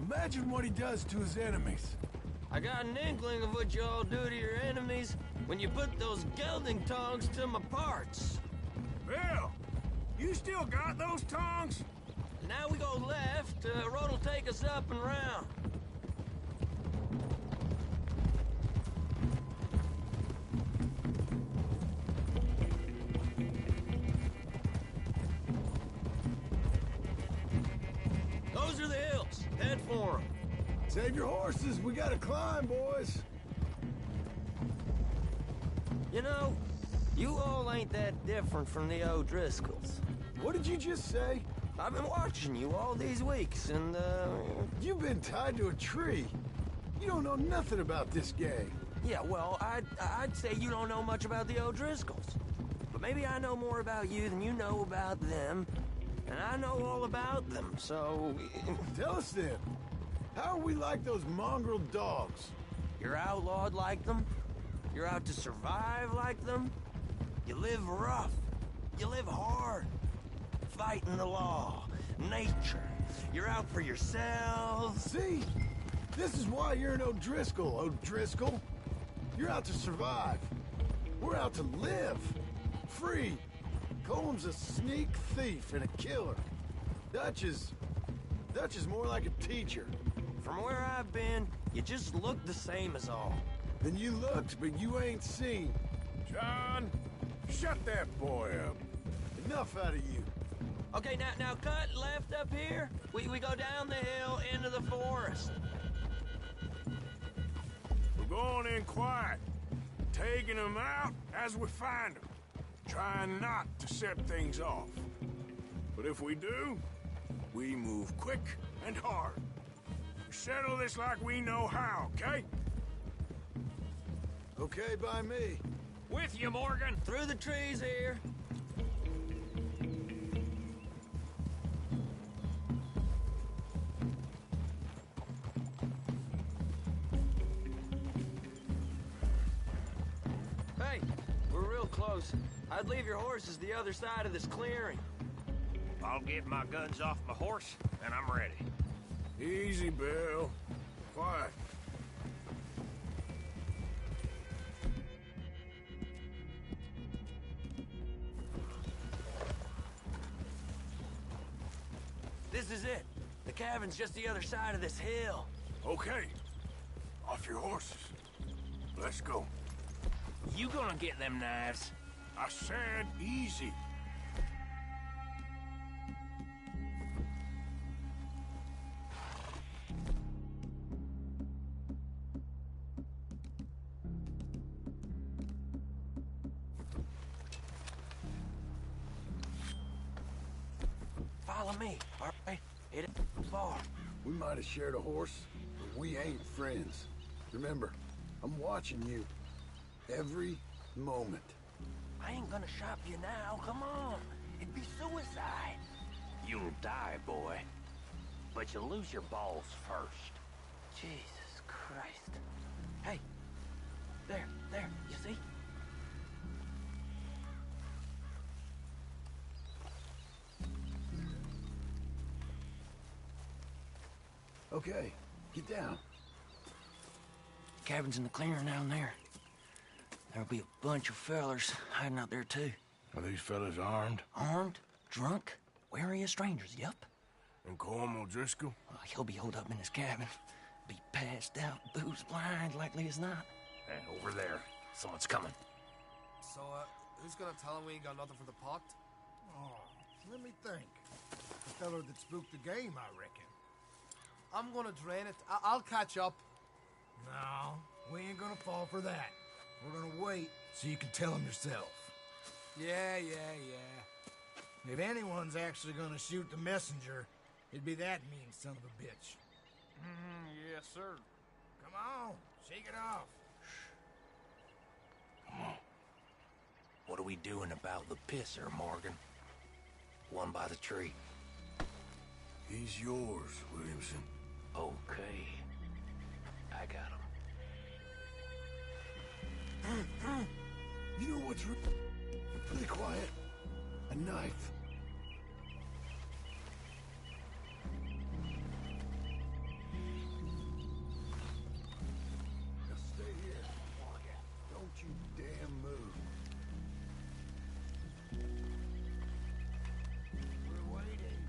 imagine what he does to his enemies. I got an inkling of what you all do to your enemies when you put those gelding tongs to my parts. Bill, you still got those tongs? Now we go left, road'll take us up and round. Those are the hills. Head for them. Save your horses. We gotta climb, boys. You know, you all ain't that different from the O'Driscolls. What did you just say? I've been watching you all these weeks, and, You've been tied to a tree. You don't know nothing about this gang. Yeah, well, I'd say you don't know much about the O'Driscolls. But maybe I know more about you than you know about them. And I know all about them, so... Tell us then. How are we like those mongrel dogs? You're outlawed like them. You're out to survive like them. You live rough. You live hard. Fighting the law. Nature. You're out for yourselves. See? This is why you're an O'Driscoll, O'Driscoll. You're out to survive. We're out to live. Free. Combs a sneak thief and a killer. Dutch is more like a teacher. From where I've been, you just look the same as all. Then you looked, but you ain't seen. John, shut that boy up. Enough out of you. Okay, now cut left up here. We go down the hill into the forest. We're going in quiet, taking them out as we find them, trying not to set things off. But if we do, we move quick and hard. We settle this like we know how, okay? Okay by me. With you, Morgan. Through the trees here. Hey, we're real close. I'd leave your horses the other side of this clearing. I'll get my guns off my horse, and I'm ready. Easy, Bill. Quiet. This is it. The cabin's just the other side of this hill. Okay. Off your horses. Let's go. You gonna get them knives? I said easy. Follow me, all right? It ain't far. We might have shared a horse, but we ain't friends. Remember, I'm watching you. Every moment. I ain't gonna shop you now, come on. It'd be suicide. You'll die, boy. But you'll lose your balls first. Jesus Christ. Hey, there, you see? Okay, get down. Cabin's in the clearing down there. There'll be a bunch of fellers hiding out there, too. Are these fellas armed? Armed? Drunk? Wary of strangers, yup. And Colm O'Driscoll? He'll be holed up in his cabin. Be passed out, booze blind, likely as not. Over there. Someone's coming. So, who's gonna tell him we ain't got nothing for the pot? Oh, let me think. The feller that spooked the game, I reckon. I'm gonna drain it. I'll catch up. No, we ain't gonna fall for that. We're gonna wait so you can tell him yourself. Yeah. If anyone's actually gonna shoot the messenger, it'd be that mean son of a bitch. Yes, sir. Come on, shake it off. Come on. What are we doing about the pisser, Morgan? One by the tree. He's yours, Williamson. Okay. I got him. You know what's really quiet? A knife. Now stay here. Don't you damn move. We're waiting.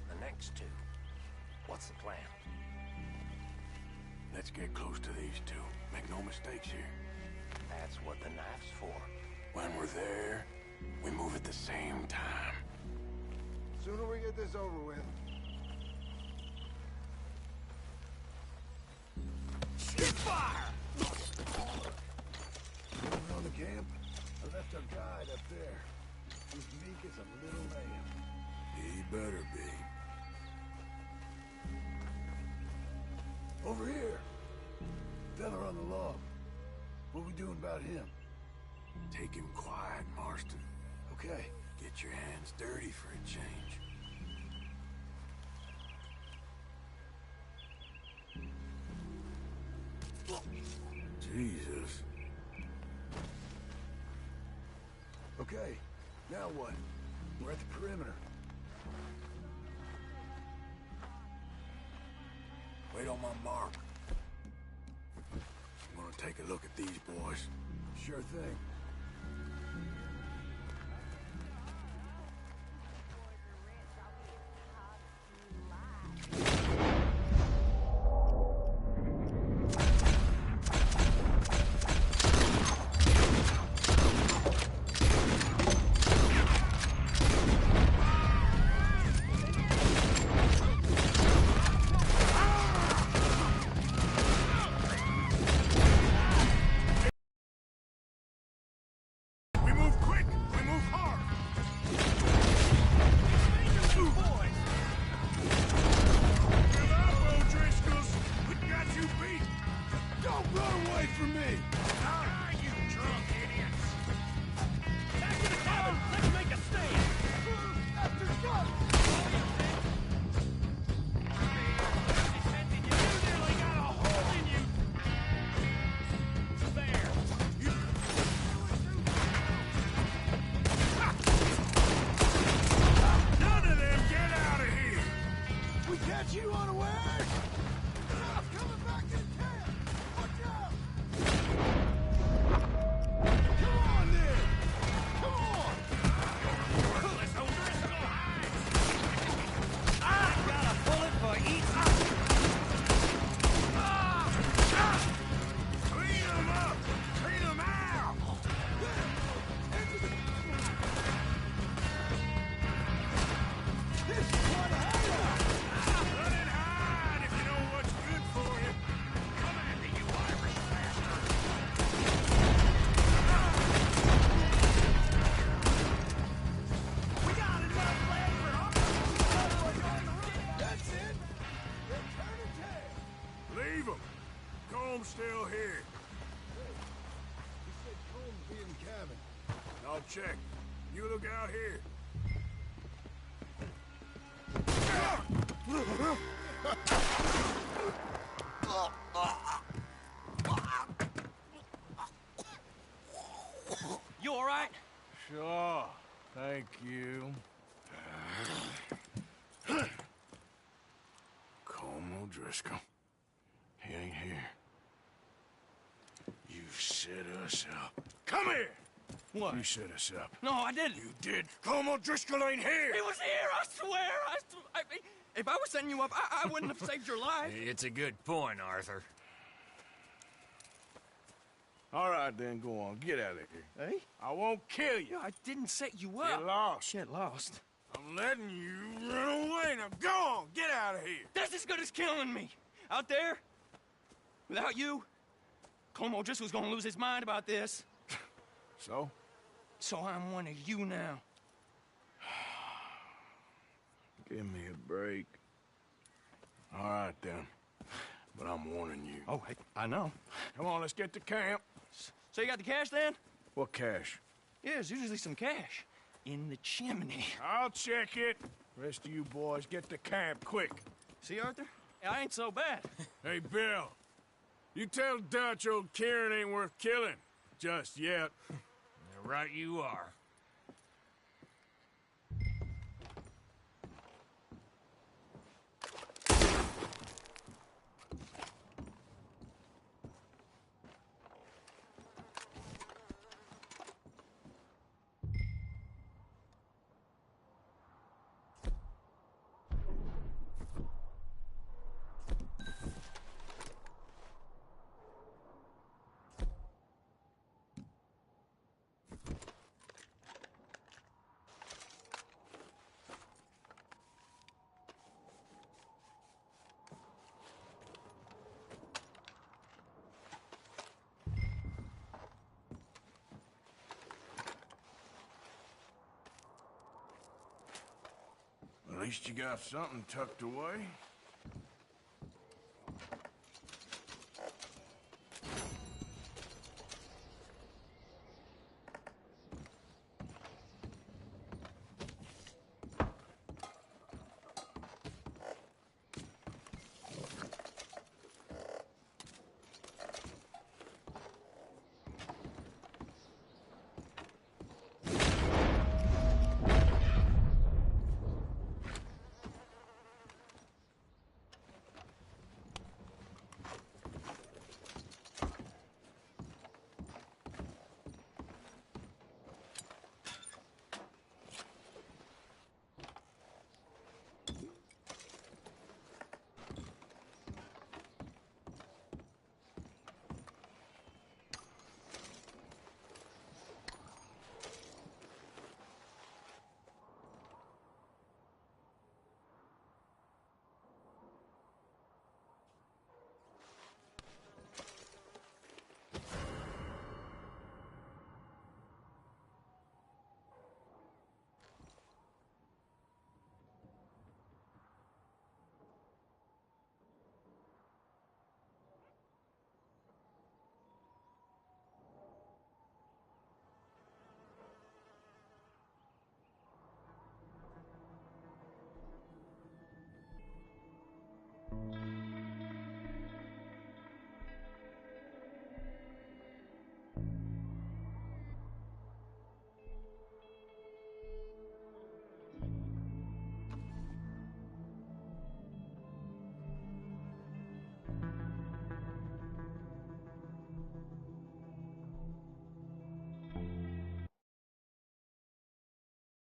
The next two. What's the plan? Let's get close to these two. Make no mistakes here. That's what the knife's for. When we're there, we move at the same time. Sooner we get this over with. Fire! On the camp, I left our guide up there. He's meek as a little lamb. He better be. Over here. Fella on the log. What we doing about him? Take him quiet, Marston. Okay. Get your hands dirty for a change. Jesus. Okay, now what? We're at the perimeter. Wait on my mark. I'm gonna take a look at these boys. Sure thing. You unaware? Coming back in camp! Watch out! leave him. Comb's still here. He said Combs be in the cabin. I'll check. You look out here. You all right? Sure. Thank you. Colm O'Driscoll. He ain't here. You set us up. Come here! What? You set us up. No, I didn't. You did. Colm O'Driscoll ain't here! He was here, I swear! If I was setting you up, I wouldn't have saved your life. It's a good point, Arthur. All right, then, go on. Get out of here. Hey? I won't kill you. I didn't set you up. Get lost. Get lost. I'm letting you run away. Now go on. Get out of here. That's as good as killing me. Out there, without you, Colm O'Driscoll's gonna lose his mind about this. So? So I'm one of you now. Give me a break. All right, then. But I'm warning you. Oh, hey, I know. Come on, let's get to camp. So you got the cash, then? What cash? Yeah, there's usually some cash. In the chimney. I'll check it. Rest of you boys, get to camp, quick. See, Arthur? I ain't so bad. Hey, Bill. You tell Dutch old Kieran ain't worth killing. Just yet. Right you are. At least you got something tucked away.